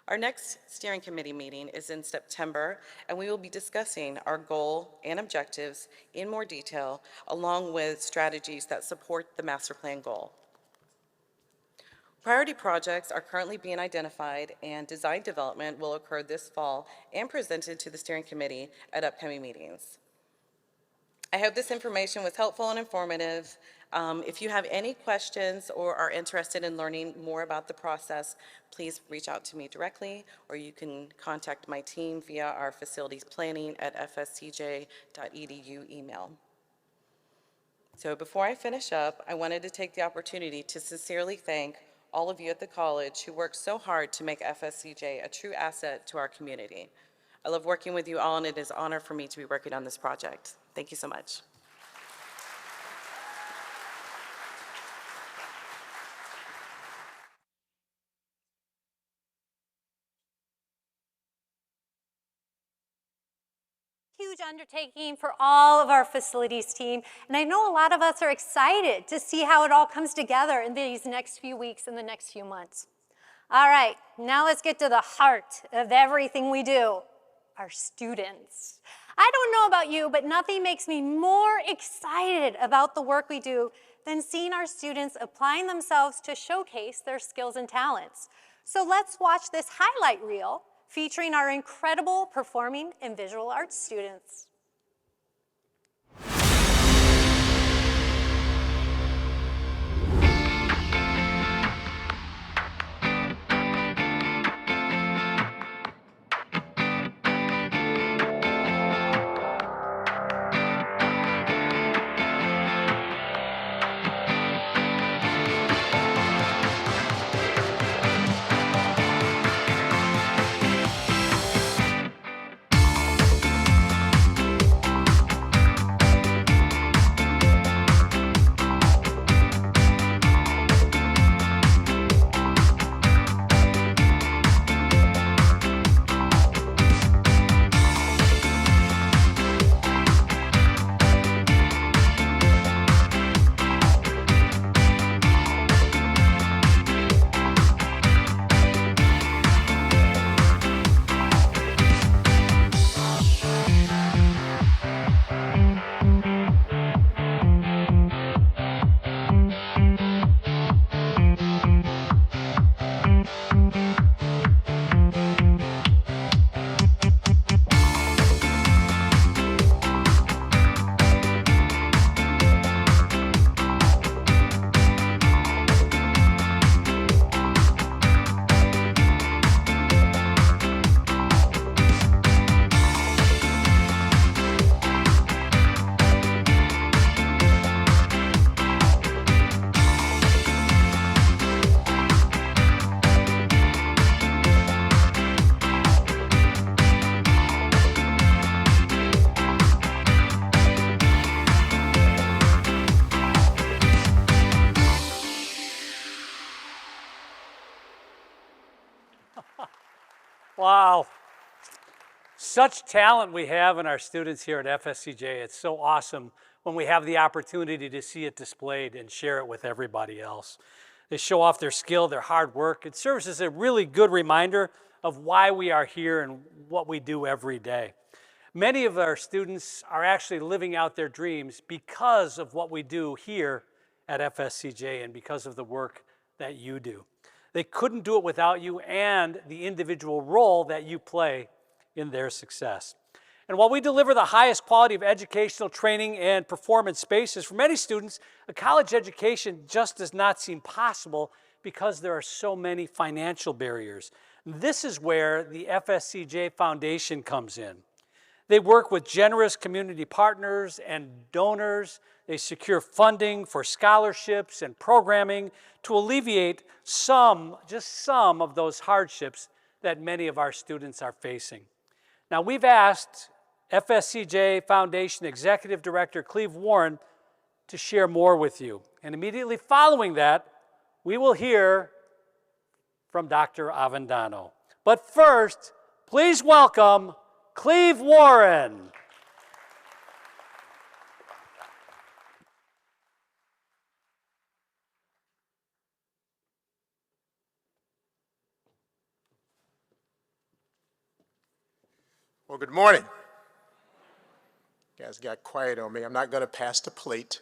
Our next steering committee meeting is in September, and we will be discussing our goal and objectives in more detail, along with strategies that support the master plan goal. Priority projects are currently being identified, and design development will occur this fall and presented to the steering committee at upcoming meetings. I hope this information was helpful and informative. If you have any questions or are interested in learning more about the process, please reach out to me directly, or you can contact my team via our facilities planning at fscj.edu email. So before I finish up, I wanted to take the opportunity to sincerely thank all of you at the college who worked so hard to make FSCJ a true asset to our community. I love working with you all, and it is an honor for me to be working on this project. Thank you so much. Huge undertaking for all of our facilities team, and I know a lot of us are excited to see how it all comes together in these next few weeks and the next few months. All right, now let's get to the heart of everything we do, our students. I don't know about you, but nothing makes me more excited about the work we do than seeing our students applying themselves to showcase their skills and talents. So let's watch this highlight reel featuring our incredible performing and visual arts students. Wow. Such talent we have in our students here at FSCJ. It's so awesome when we have the opportunity to see it displayed and share it with everybody else. They show off their skill, their hard work. It serves as a really good reminder of why we are here and what we do every day. Many of our students are actually living out their dreams because of what we do here at FSCJ and because of the work that you do. They couldn't do it without you and the individual role that you play in their success. And while we deliver the highest quality of educational training and performance spaces, for many students, a college education just does not seem possible because there are so many financial barriers. This is where the FSCJ Foundation comes in. They work with generous community partners and donors. They secure funding for scholarships and programming to alleviate just some of those hardships that many of our students are facing. Now, we've asked FSCJ Foundation Executive Director Cleve Warren to share more with you. And immediately following that, we will hear from Dr. Avendano. But first, please welcome Cleve Warren. Well, good morning. You guys got quiet on me. I'm not going to pass the plate,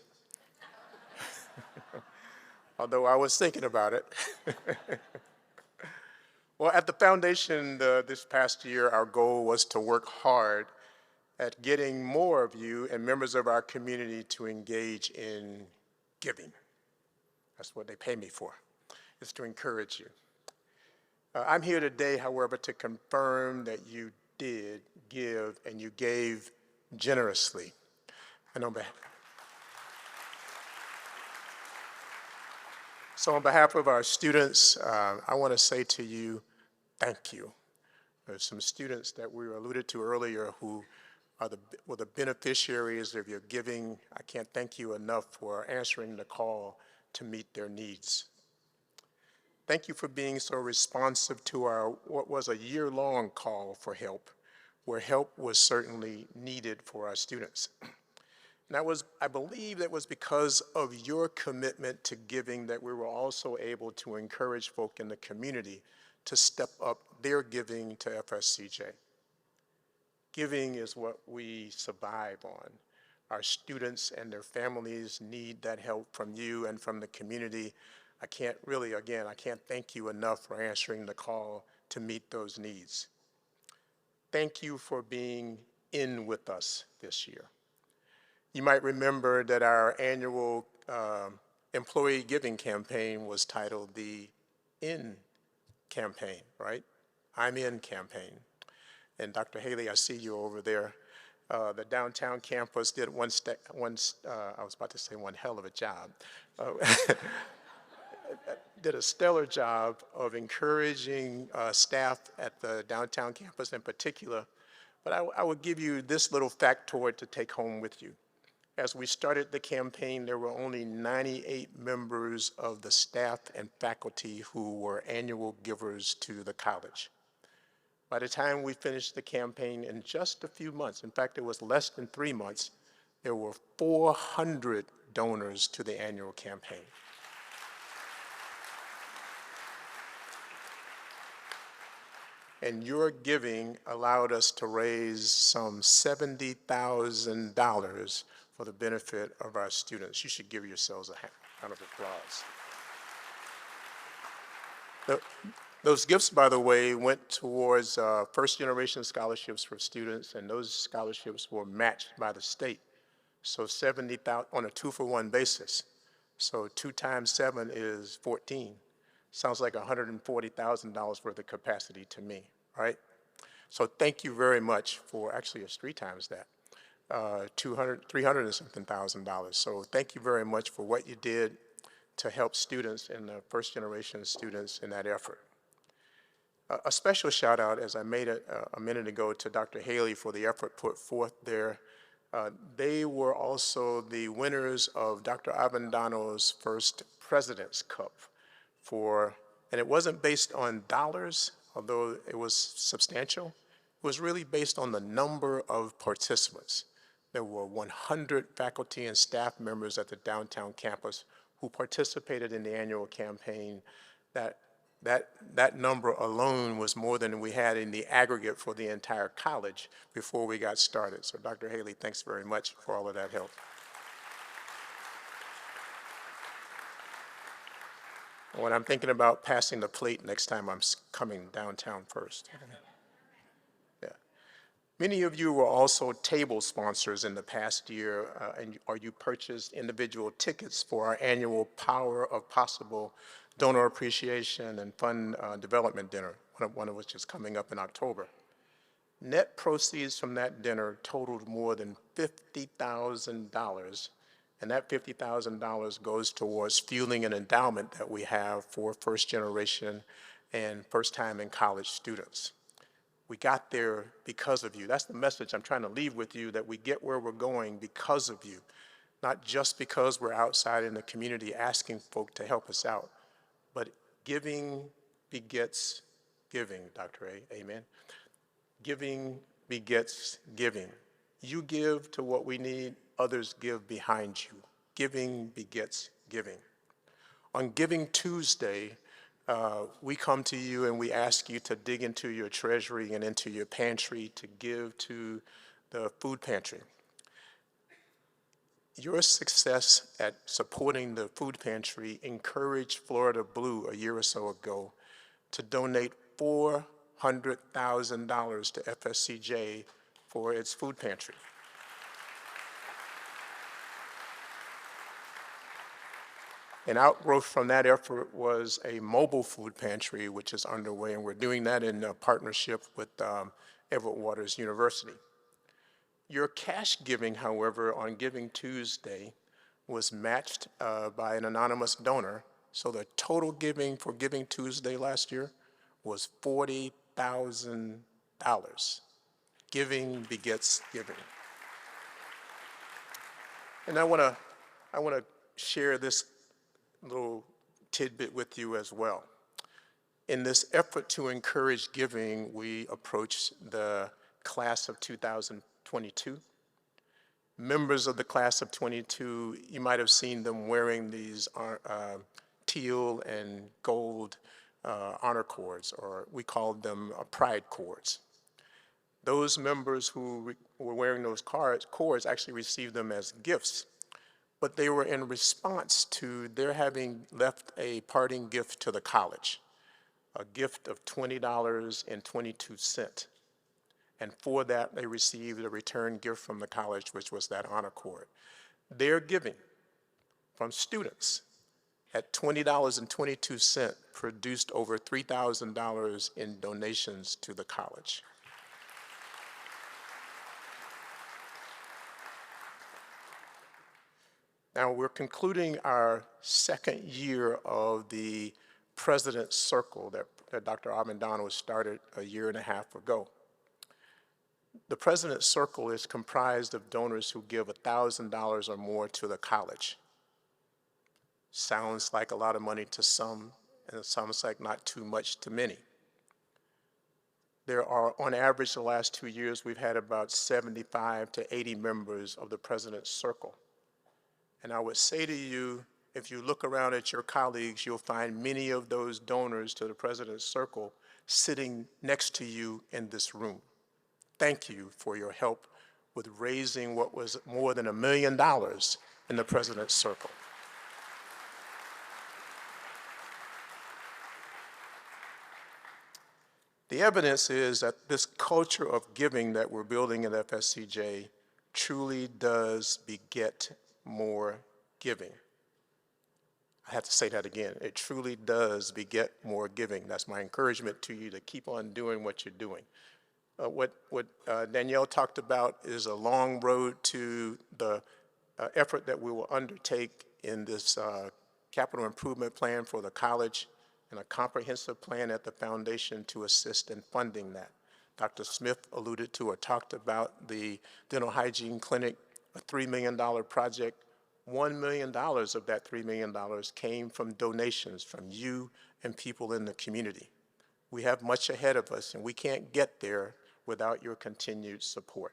although I was thinking about it. Well, at the foundation this past year, our goal was to work hard at getting more of you and members of our community to engage in giving. That's what they pay me for, is to encourage you. I'm here today, however, to confirm that you did give and you gave generously. And on behalf of our students, I want to say to you, thank you. There's some students that we alluded to earlier who were the beneficiaries of your giving. I can't thank you enough for answering the call to meet their needs. Thank you for being so responsive to our, what was a year-long call for help, where help was certainly needed for our students. And I believe that was because of your commitment to giving that we were also able to encourage folk in the community to step up their giving to FSCJ. Giving is what we survive on. Our students and their families need that help from you and from the community. I can't thank you enough for answering the call to meet those needs. Thank you for being in with us this year. You might remember that our annual employee giving campaign was titled the In campaign, right? I'm In campaign. And Dr. Haley, I see you over there. The downtown campus did one hell of a job. Did a stellar job of encouraging staff at the downtown campus in particular. But I would give you this little factoid to take home with you. As we started the campaign, there were only 98 members of the staff and faculty who were annual givers to the college. By the time we finished the campaign in just a few months, in fact, it was less than 3 months, there were 400 donors to the annual campaign. And your giving allowed us to raise some $70,000 for the benefit of our students. You should give yourselves a round of applause. Those gifts, by the way, went towards first-generation scholarships for students, and those scholarships were matched by the state. So 70,000 on a 2-for-1 basis. So 2 times 7 is 14. Sounds like $140,000 worth of capacity to me, right? So thank you very much for, actually it's 3 times that, 300 and something thousand dollars. So thank you very much for what you did to help students and the first generation students in that effort. A special shout out, as I made it a minute ago, to Dr. Haley for the effort put forth there. They were also the winners of Dr. Avendano's first President's Cup and it wasn't based on dollars, although it was substantial. It was really based on the number of participants. There were 100 faculty and staff members at the downtown campus who participated in the annual campaign. That number alone was more than we had in the aggregate for the entire college before we got started. So Dr. Haley, thanks very much for all of that help. When I'm thinking about passing the plate next time, I'm coming downtown first. Yeah. Many of you were also table sponsors in the past year, or you purchased individual tickets for our annual Power of Possible Donor Appreciation and Fund Development Dinner, one of which is coming up in October. Net proceeds from that dinner totaled more than $50,000, and that $50,000 goes towards fueling an endowment that we have for first generation and first time in college students. We got there because of you. That's the message I'm trying to leave with you, that we get where we're going because of you, not just because we're outside in the community asking folk to help us out, but giving begets giving, Dr. A, amen? Giving begets giving. You give to what we need, others give behind you. Giving begets giving. On Giving Tuesday, we come to you and we ask you to dig into your treasury and into your pantry to give to the food pantry. Your success at supporting the food pantry encouraged Florida Blue a year or so ago to donate $400,000 to FSCJ for its food pantry. An outgrowth from that effort was a mobile food pantry, which is underway, and we're doing that in partnership with Everett Waters University. Your cash giving, however, on Giving Tuesday was matched by an anonymous donor, so the total giving for Giving Tuesday last year was $40,000. Giving begets giving. And I want to share this little tidbit with you as well. In this effort to encourage giving, we approached the class of 2022. Members of the class of 22, you might have seen them wearing these teal and gold honor cords, or we called them pride cords. Those members who were wearing those cords actually received them as gifts, but they were in response to their having left a parting gift to the college, a gift of $20.22. And for that, they received a return gift from the college, which was that honor cord. Their giving from students at $20.22 produced over $3,000 in donations to the college. Now, we're concluding our second year of the President's Circle that Dr. Abendano started a year and a half ago. The President's Circle is comprised of donors who give $1,000 or more to the college. Sounds like a lot of money to some, and it sounds like not too much to many. There are, on average, the last 2 years, we've had about 75 to 80 members of the President's Circle. And I would say to you, if you look around at your colleagues, you'll find many of those donors to the President's Circle sitting next to you in this room. Thank you for your help with raising what was more than $1 million in the President's Circle. The evidence is that this culture of giving that we're building at FSCJ truly does beget more giving. I have to say that again. It truly does beget more giving. That's my encouragement to you to keep on doing what you're doing. What Danielle talked about is a long road to the effort that we will undertake in this capital improvement plan for the college and a comprehensive plan at the foundation to assist in funding that. Dr. Smith alluded to or talked about the dental hygiene clinic, a $3 million project. $1 million of that $3 million came from donations from you and people in the community. We have much ahead of us, and we can't get there without your continued support.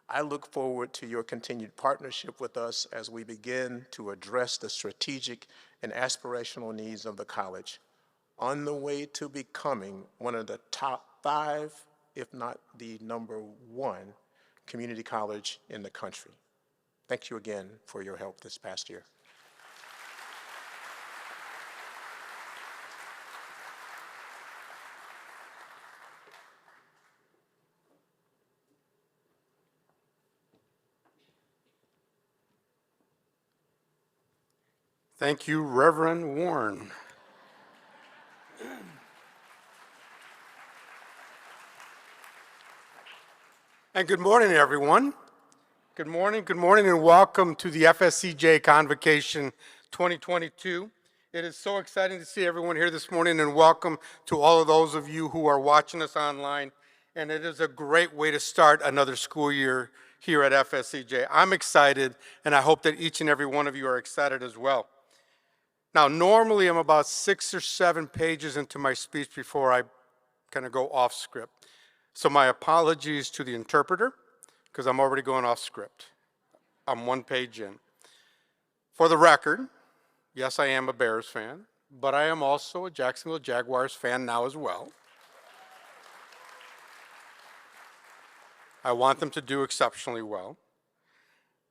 I look forward to your continued partnership with us as we begin to address the strategic and aspirational needs of the college on the way to becoming one of the top 5, if not the #1 community college in the country. Thank you again for your help this past year. Thank you, Reverend Warren. And good morning, everyone. Good morning, and welcome to the FSCJ Convocation 2022. It is so exciting to see everyone here this morning, and welcome to all of those of you who are watching us online. And it is a great way to start another school year here at FSCJ. I'm excited, and I hope that each and every one of you are excited as well. Now, normally I'm about 6 or 7 pages into my speech before I kind of go off script. So my apologies to the interpreter, because I'm already going off script. I'm 1 page in. For the record, yes, I am a Bears fan, but I am also a Jacksonville Jaguars fan now as well. I want them to do exceptionally well.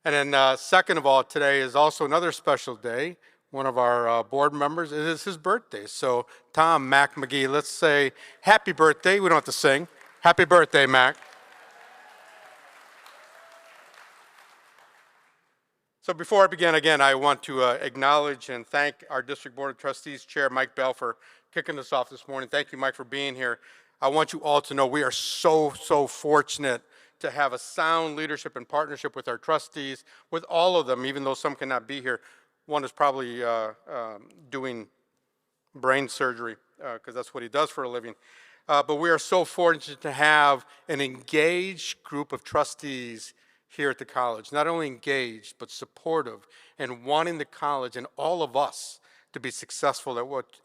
And then second of all, today is also another special day. One of our board members, it is his birthday. So Tom Mac McGee, let's say happy birthday. We don't have to sing. Happy birthday, Mac. So before I begin, again, I want to acknowledge and thank our District Board of Trustees Chair Mike Bell for kicking us off this morning. Thank you, Mike, for being here. I want you all to know we are so fortunate to have a sound leadership and partnership with our trustees, with all of them, even though some cannot be here. One is probably doing brain surgery because that's what he does for a living. But we are so fortunate to have an engaged group of trustees here at the college, not only engaged, but supportive and wanting the college and all of us to be successful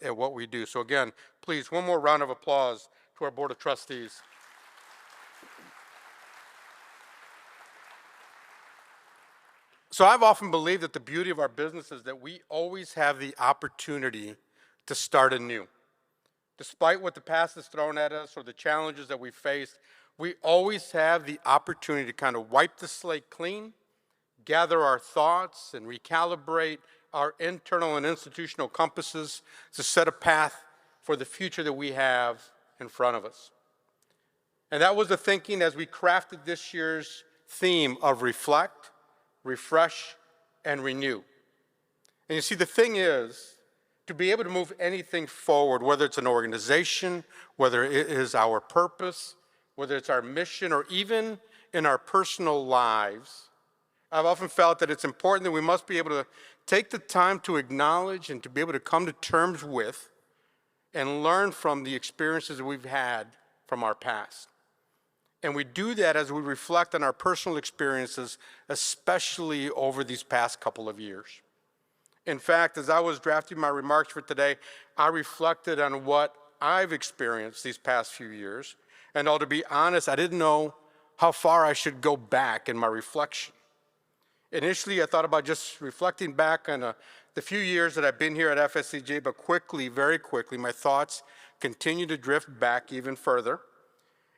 at what we do. So again, please, one more round of applause to our Board of Trustees. So I've often believed that the beauty of our business is that we always have the opportunity to start anew. Despite what the past has thrown at us or the challenges that we faced, we always have the opportunity to kind of wipe the slate clean, gather our thoughts, and recalibrate our internal and institutional compasses to set a path for the future that we have in front of us. And that was the thinking as we crafted this year's theme of reflect, refresh, and renew. And you see, the thing is, to be able to move anything forward, whether it's an organization, whether it is our purpose, whether it's our mission, or even in our personal lives, I've often felt that it's important that we must be able to take the time to acknowledge and to be able to come to terms with and learn from the experiences that we've had from our past. And we do that as we reflect on our personal experiences, especially over these past couple of years. In fact, as I was drafting my remarks for today, I reflected on what I've experienced these past few years. And to be honest, I didn't know how far I should go back in my reflection. Initially, I thought about just reflecting back on the few years that I've been here at FSCJ, but quickly, very quickly, my thoughts continued to drift back even further.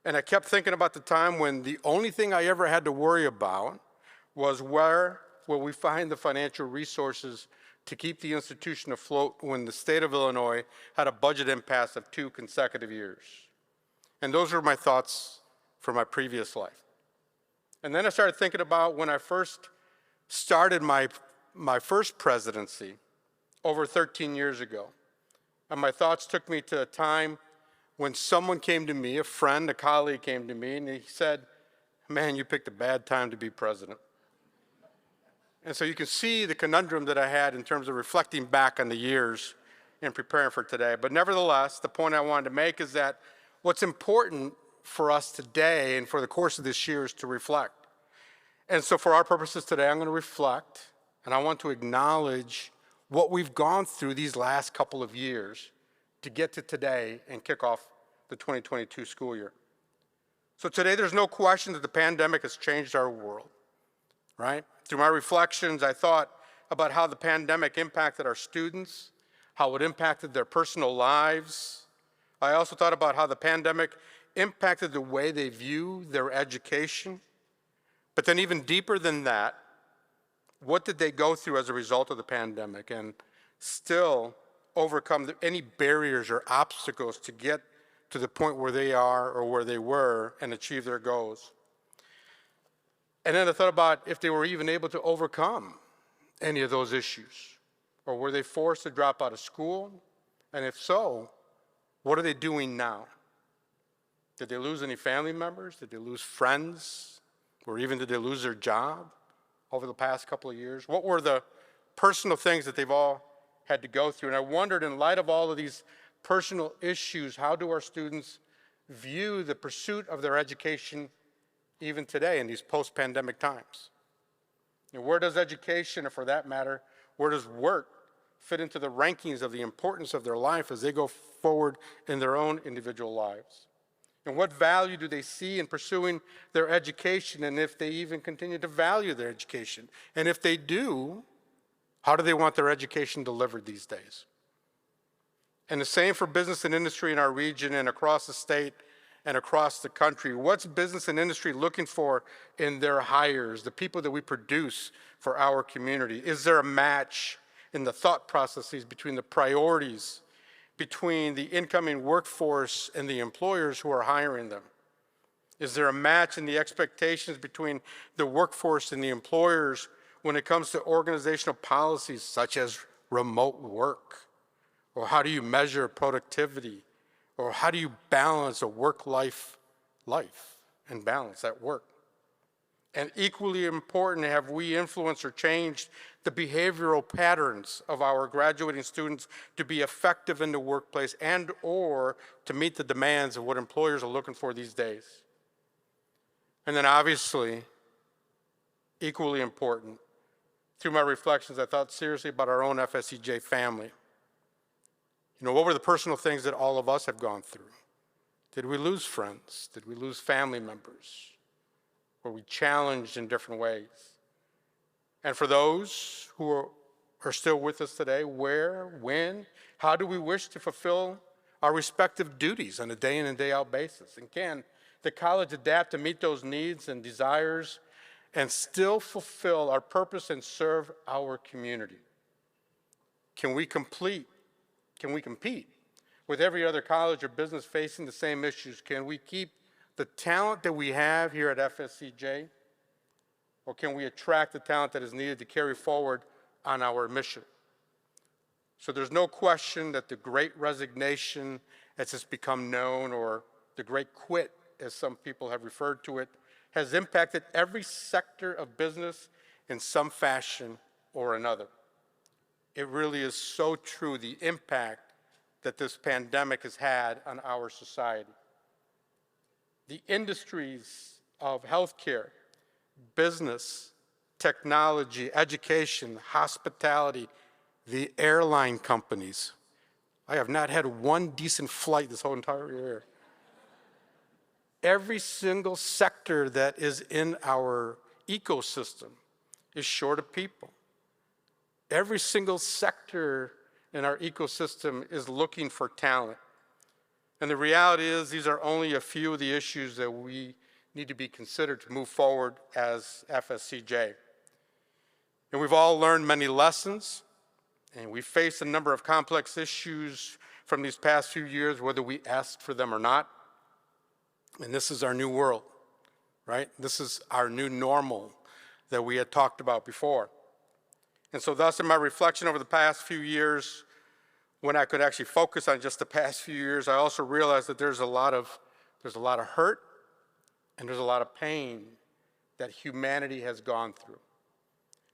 And I kept thinking about the time when the only thing I ever had to worry about was where will we find the financial resources to keep the institution afloat when the state of Illinois had a budget impasse of 2 consecutive years. And those were my thoughts for my previous life. And then I started thinking about when I first started my first presidency over 13 years ago. And my thoughts took me to a time when someone came to me, a friend, a colleague came to me, and he said, "Man, you picked a bad time to be president." And so you can see the conundrum that I had in terms of reflecting back on the years and preparing for today. But nevertheless, the point I wanted to make is that what's important for us today and for the course of this year is to reflect. And so for our purposes today, I'm going to reflect, and I want to acknowledge what we've gone through these last couple of years to get to today and kick off the 2022 school year. So today, there's no question that the pandemic has changed our world, right? Through my reflections, I thought about how the pandemic impacted our students, how it impacted their personal lives. I also thought about how the pandemic impacted the way they view their education. But then even deeper than that, what did they go through as a result of the pandemic and still overcome any barriers or obstacles to get to the point where they are or where they were and achieve their goals. And then I thought about if they were even able to overcome any of those issues, or were they forced to drop out of school? And if so, what are they doing now? Did they lose any family members? Did they lose friends? Or even did they lose their job over the past couple of years? What were the personal things that they've all had to go through? And I wondered, in light of all of these personal issues, how do our students view the pursuit of their education even today in these post-pandemic times? And where does education, or for that matter, where does work fit into the rankings of the importance of their life as they go forward in their own individual lives? And what value do they see in pursuing their education, and if they even continue to value their education? And if they do, how do they want their education delivered these days? And the same for business and industry in our region and across the state and across the country. What's business and industry looking for in their hires, the people that we produce for our community? Is there a match in the thought processes between the priorities, between the incoming workforce and the employers who are hiring them? Is there a match in the expectations between the workforce and the employers when it comes to organizational policies such as remote work, or how do you measure productivity, or how do you balance a work-life life and balance at work? And equally important, have we influenced or changed the behavioral patterns of our graduating students to be effective in the workplace and or to meet the demands of what employers are looking for these days? And then obviously, equally important, through my reflections, I thought seriously about our own FSCJ family. You know, what were the personal things that all of us have gone through? Did we lose friends? Did we lose family members? Were we challenged in different ways? And for those who are still with us today, where, when, how do we wish to fulfill our respective duties on a day in and day out basis? And can the college adapt to meet those needs and desires and still fulfill our purpose and serve our community? Can we compete with every other college or business facing the same issues? Can we keep the talent that we have here at FSCJ, or can we attract the talent that is needed to carry forward on our mission? So there's no question that the Great Resignation, as it's become known, or the Great Quit, as some people have referred to it, has impacted every sector of business in some fashion or another. It really is so true, the impact that this pandemic has had on our society. The industries of healthcare, business, technology, education, hospitality, the airline companies. I have not had one decent flight this whole entire year. Every single sector that is in our ecosystem is short of people. Every single sector in our ecosystem is looking for talent. And the reality is these are only a few of the issues that we need to be considered to move forward as FSCJ. And we've all learned many lessons, and we faced a number of complex issues from these past few years, whether we asked for them or not. And this is our new world, right? This is our new normal that we had talked about before. And so thus, in my reflection over the past few years, when I could actually focus on just the past few years, I also realized that there's a lot of hurt and there's a lot of pain that humanity has gone through.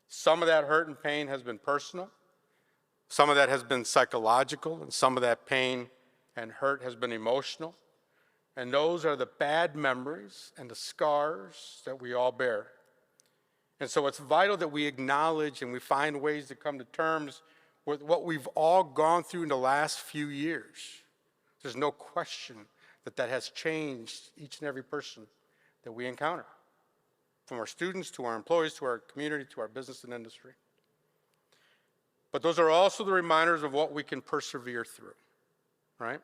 Some of that hurt and pain has been personal, some of that has been psychological, and some of that pain and hurt has been emotional. And those are the bad memories and the scars that we all bear. And so it's vital that we acknowledge and we find ways to come to terms with what we've all gone through in the last few years. There's no question that that has changed each and every person that we encounter, from our students to our employees to our community to our business and industry. But those are also the reminders of what we can persevere through, right?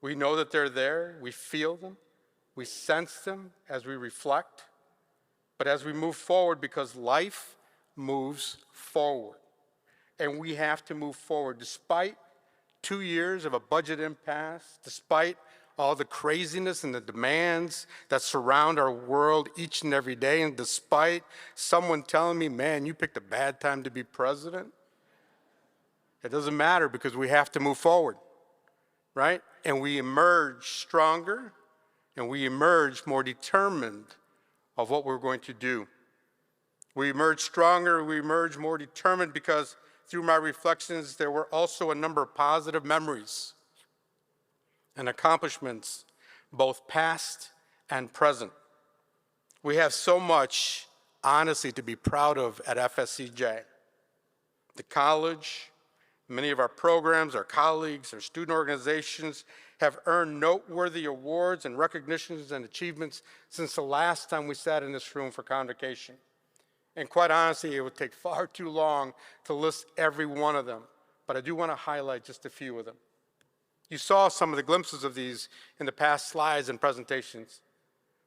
We know that they're there, we feel them, we sense them as we reflect, but as we move forward, because life moves forward. And we have to move forward despite 2 years of a budget impasse, despite all the craziness and the demands that surround our world each and every day, and despite someone telling me, man, you picked a bad time to be president. It doesn't matter because we have to move forward, right? And we emerge stronger and we emerge more determined of what we're going to do. We emerge stronger, we emerge more determined because through my reflections, there were also a number of positive memories and accomplishments, both past and present. We have so much, honestly, to be proud of at FSCJ. The college, many of our programs, our colleagues, our student organizations have earned noteworthy awards and recognitions and achievements since the last time we sat in this room for convocation. And quite honestly, it would take far too long to list every one of them, but I do want to highlight just a few of them. You saw some of the glimpses of these in the past slides and presentations.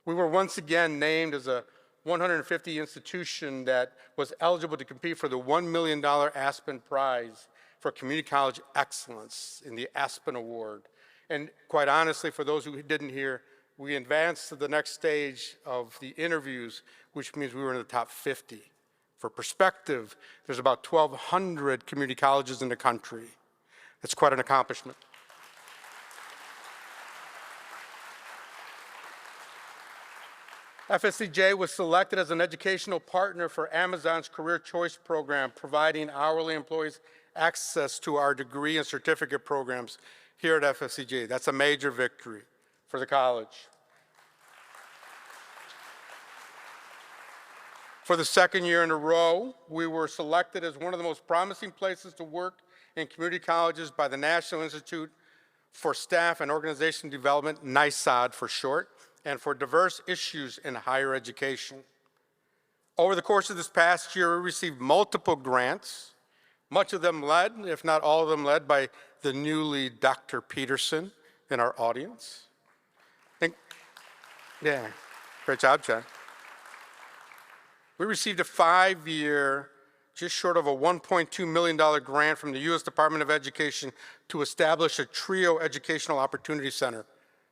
We were once again named as a 150 institution that was eligible to compete for the $1 million Aspen Prize for Community College Excellence in the Aspen Award. And quite honestly, for those who didn't hear, we advanced to the next stage of the interviews, which means we were in the top 50 For perspective, there's about 1,200 community colleges in the country. It's quite an accomplishment. FSCJ was selected as an educational partner for Amazon's Career Choice Program, providing hourly employees access to our degree and certificate programs here at FSCJ. That's a major victory for the college. For the second year in a row, we were selected as one of the most promising places to work in community colleges by the National Institute for Staff and Organization Development, NISOD for short, and for diverse issues in higher education. Over the course of this past year, we received multiple grants, much of them led, if not all of them led, by the newly Dr. Peterson in our audience. Yeah, great job, John. We received a 5-year, just short of a $1.2 million grant from the U.S. Department of Education to establish a TRIO Educational Opportunity Center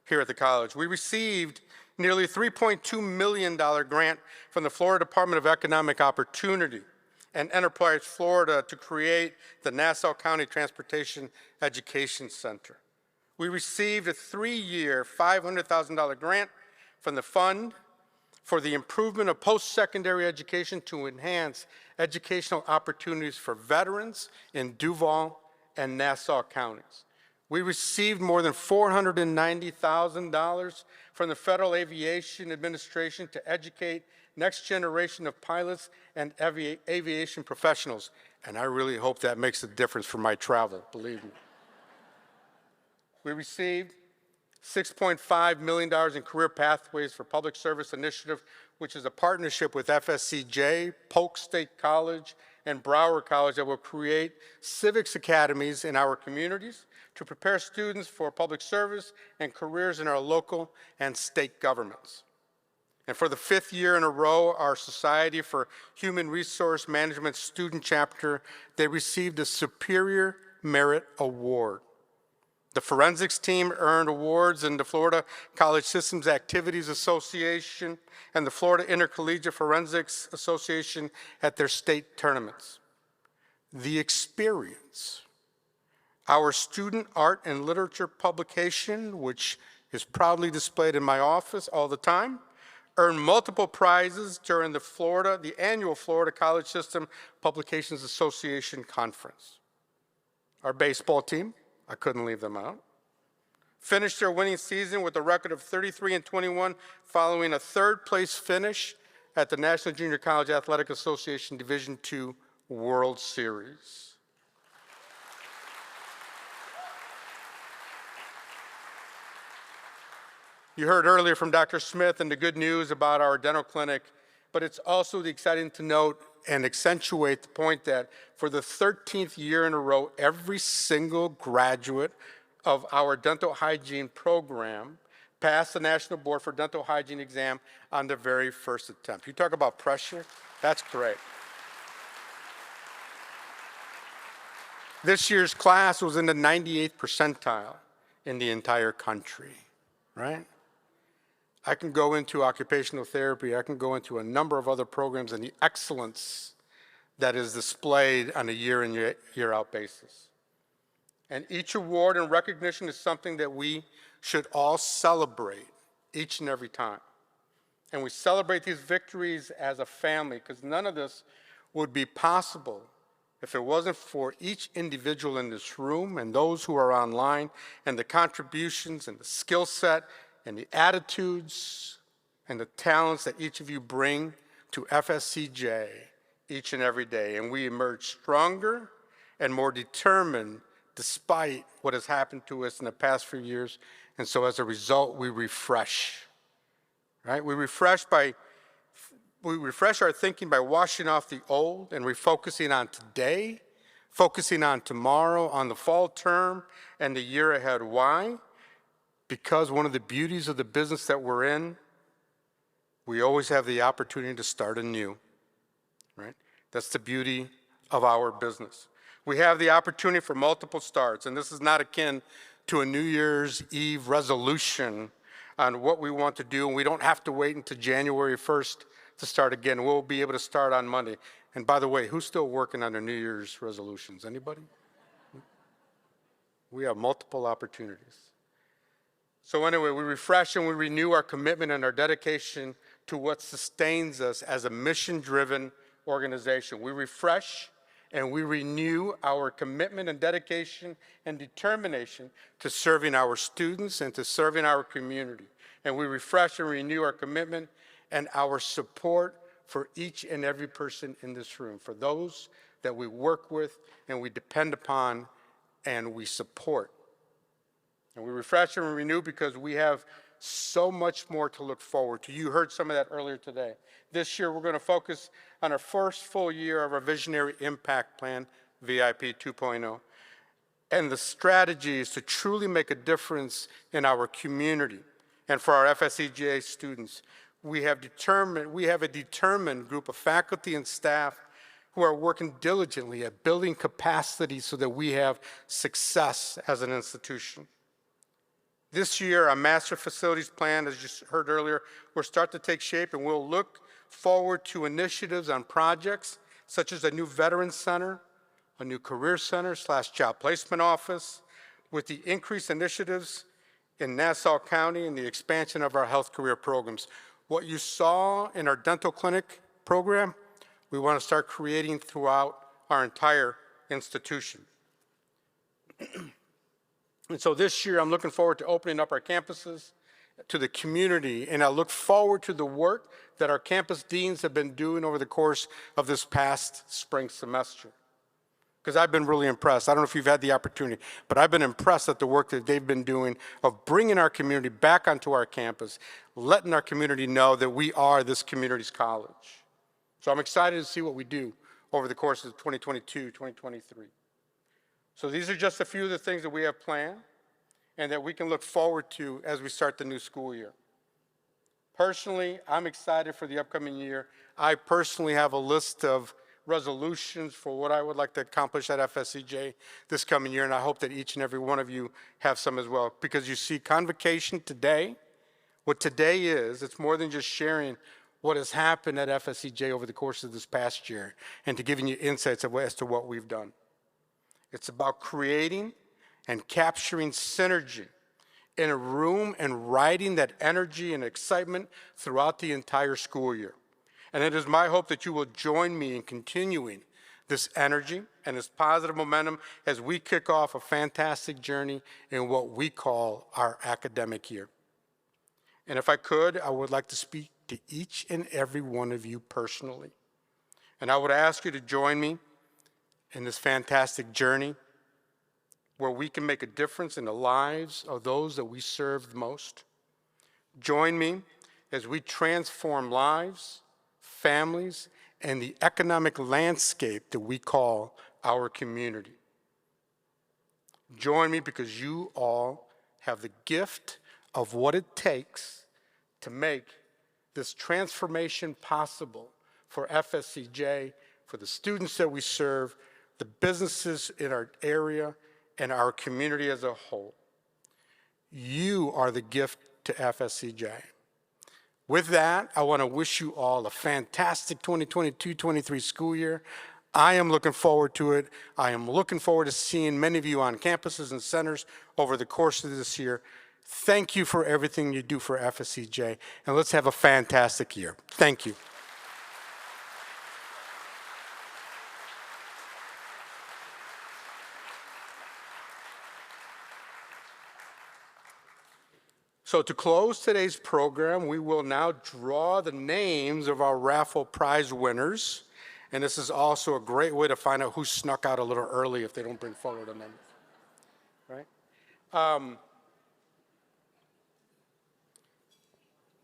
here at the college. We received nearly $3.2 million grant from the Florida Department of Economic Opportunity and Enterprise Florida to create the Nassau County Transportation Education Center. We received a 3-year, $500,000 grant from the Fund for the Improvement of Post-Secondary Education to enhance educational opportunities for veterans in Duval and Nassau counties. We received more than $490,000 from the Federal Aviation Administration to educate next generation of pilots and aviation professionals. And I really hope that makes a difference for my travel, believe me. We received $6.5 million in Career Pathways for Public Service Initiative, which is a partnership with FSCJ, Polk State College, and Broward College that will create civics academies in our communities to prepare students for public service and careers in our local and state governments. And for the 5th year in a row, our Society for Human Resource Management student chapter, they received a Superior Merit Award. The forensics team earned awards in the Florida College Systems Activities Association and the Florida Intercollegiate Forensics Association at their state tournaments. The Experience, our student art and literature publication, which is proudly displayed in my office all the time, earned multiple prizes during the annual Florida College System Publications Association Conference. Our baseball team, I couldn't leave them out, finished their winning season with a record of 33-21 following a 3rd place finish at the National Junior College Athletic Association Division II World Series. You heard earlier from Dr. Smith and the good news about our dental clinic, but it's also exciting to note and accentuate the point that for the 13th year in a row, every single graduate of our dental hygiene program passed the National Board for Dental Hygiene exam on the very first attempt. You talk about pressure, that's great. This year's class was in the 98th percentile in the entire country, right? I can go into occupational therapy, I can go into a number of other programs and the excellence that is displayed on a year in, year out basis. And each award and recognition is something that we should all celebrate each and every time. And we celebrate these victories as a family because none of this would be possible if it wasn't for each individual in this room and those who are online and the contributions and the skill set and the attitudes and the talents that each of you bring to FSCJ each and every day. And we emerge stronger and more determined despite what has happened to us in the past few years. And so as a result, we refresh, right? We refresh our thinking by washing off the old and refocusing on today, focusing on tomorrow, on the fall term and the year ahead. Why? Because one of the beauties of the business that we're in, we always have the opportunity to start anew, right? That's the beauty of our business. We have the opportunity for multiple starts, and this is not akin to a New Year's Eve resolution on what we want to do, and we don't have to wait until January 1st to start again. We'll be able to start on Monday. And by the way, who's still working on their New Year's resolutions? Anybody? We have multiple opportunities. So anyway, we refresh and we renew our commitment and our dedication to what sustains us as a mission-driven organization. We refresh and we renew our commitment and dedication and determination to serving our students and to serving our community. And we refresh and renew our commitment and our support for each and every person in this room, for those that we work with and we depend upon and we support. And we refresh and renew because we have so much more to look forward to. You heard some of that earlier today. This year, we're going to focus on our first full year of our Visionary Impact Plan, VIP 2.0. And the strategy is to truly make a difference in our community. And for our FSCJ students, we have a determined group of faculty and staff who are working diligently at building capacity so that we have success as an institution. This year, our master facilities plan, as you heard earlier, will start to take shape, and we'll look forward to initiatives on projects such as a new Veterans Center, a new Career Center / Job Placement Office, with the increased initiatives in Nassau County and the expansion of our health career programs. What you saw in our dental clinic program, we want to start creating throughout our entire institution. And so this year, I'm looking forward to opening up our campuses to the community, and I look forward to the work that our campus deans have been doing over the course of this past spring semester. Because I've been really impressed. I don't know if you've had the opportunity, but I've been impressed at the work that they've been doing of bringing our community back onto our campus, letting our community know that we are this community's college. So I'm excited to see what we do over the course of 2022, 2023. So these are just a few of the things that we have planned and that we can look forward to as we start the new school year. Personally, I'm excited for the upcoming year. I personally have a list of resolutions for what I would like to accomplish at FSCJ this coming year, and I hope that each and every one of you have some as well. Because you see, Convocation today, what today is, it's more than just sharing what has happened at FSCJ over the course of this past year and to giving you insights as to what we've done. It's about creating and capturing synergy in a room and riding that energy and excitement throughout the entire school year. And it is my hope that you will join me in continuing this energy and this positive momentum as we kick off a fantastic journey in what we call our academic year. And if I could, I would like to speak to each and every one of you personally. And I would ask you to join me in this fantastic journey where we can make a difference in the lives of those that we serve the most. Join me as we transform lives, families, and the economic landscape that we call our community. Join me because you all have the gift of what it takes to make this transformation possible for FSCJ, for the students that we serve, the businesses in our area, and our community as a whole. You are the gift to FSCJ. With that, I want to wish you all a fantastic 2022-23 school year. I am looking forward to it. I am looking forward to seeing many of you on campuses and centers over the course of this year. Thank you for everything you do for FSCJ, and let's have a fantastic year. Thank you. So to close today's program, we will now draw the names of our raffle prize winners. And this is also a great way to find out who snuck out a little early if they don't bring forward a number, right?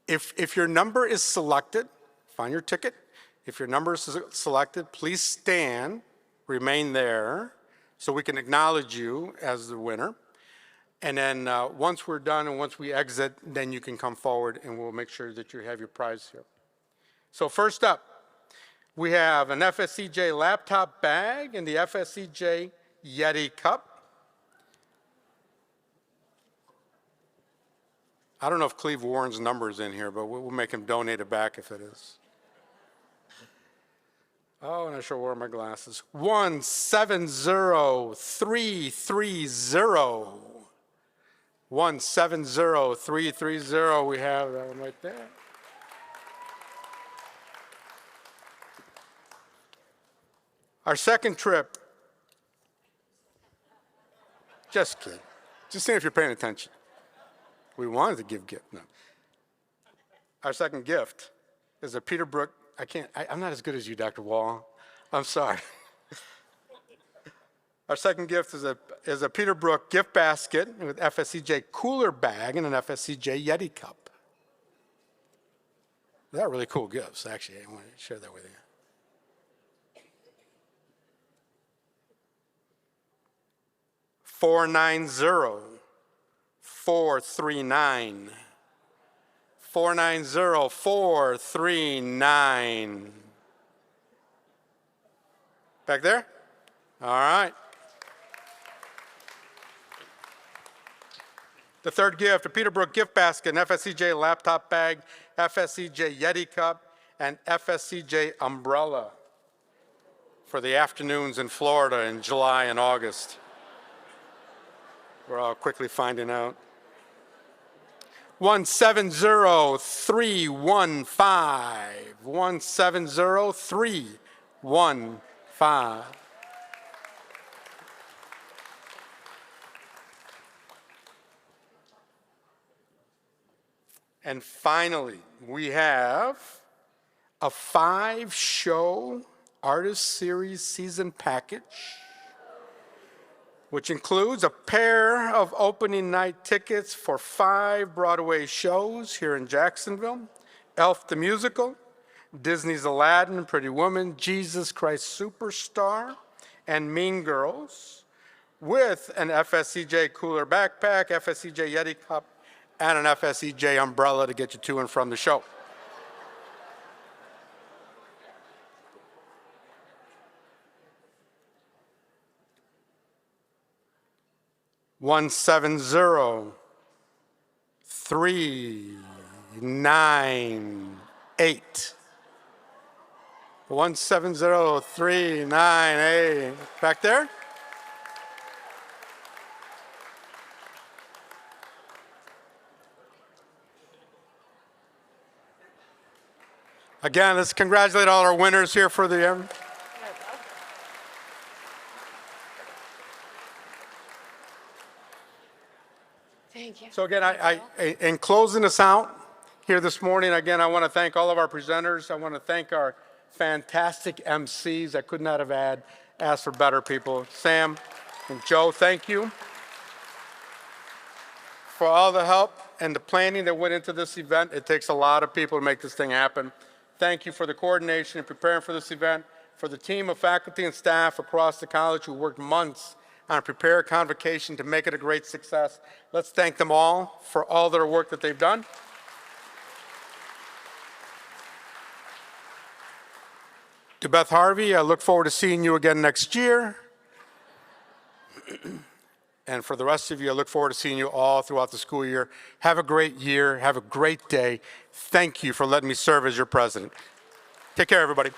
If your number is selected, find your ticket. If your number is selected, please stand, remain there, so we can acknowledge you as the winner. And then once we're done and once we exit, then you can come forward and we'll make sure that you have your prize here. So first up, we have an FSCJ laptop bag and the FSCJ Yeti cup. I don't know if Cleve Warren's number is in here, but we'll make him donate it back if it is. Oh, I'm not sure where are my glasses. 170330. 170330. We have that one right there. Our second trip. Just kidding. Just seeing if you're paying attention. We wanted to give gift. No. Our second gift is a Peterbrook. I'm not as good as you, Dr. Wall. I'm sorry. Our second gift is a Peterbrook gift basket with FSCJ cooler bag and an FSCJ Yeti cup. They're really cool gifts, actually. I want to share that with you. $490-439. 490-439. Back there? All right. The third gift, a Peterbrook gift basket, an FSCJ laptop bag, FSCJ Yeti cup, and FSCJ umbrella for the afternoons in Florida in July and August. We're all quickly finding out. 170315. 170315. And finally, we have a 5-show artist series season package, which includes a pair of opening night tickets for 5 Broadway shows here in Jacksonville: Elf the Musical, Disney's Aladdin, Pretty Woman, Jesus Christ Superstar, and Mean Girls, with an FSCJ cooler backpack, FSCJ Yeti cup, and an FSCJ umbrella to get you to and from the show. $170-398. 170-398. Back there? Again, let's congratulate all our winners here for the. Thank you. So again, in closing us out here this morning, again, I want to thank all of our presenters. I want to thank our fantastic MCs. I could not have asked for better people. Sam and Joe, thank you for all the help and the planning that went into this event. It takes a lot of people to make this thing happen. Thank you for the coordination and preparing for this event, for the team of faculty and staff across the college who worked months on Prepare Convocation to make it a great success. Let's thank them all for all their work that they've done. To Beth Harvey, I look forward to seeing you again next year. And for the rest of you, I look forward to seeing you all throughout the school year. Have a great year. Have a great day. Thank you for letting me serve as your president. Take care, everybody.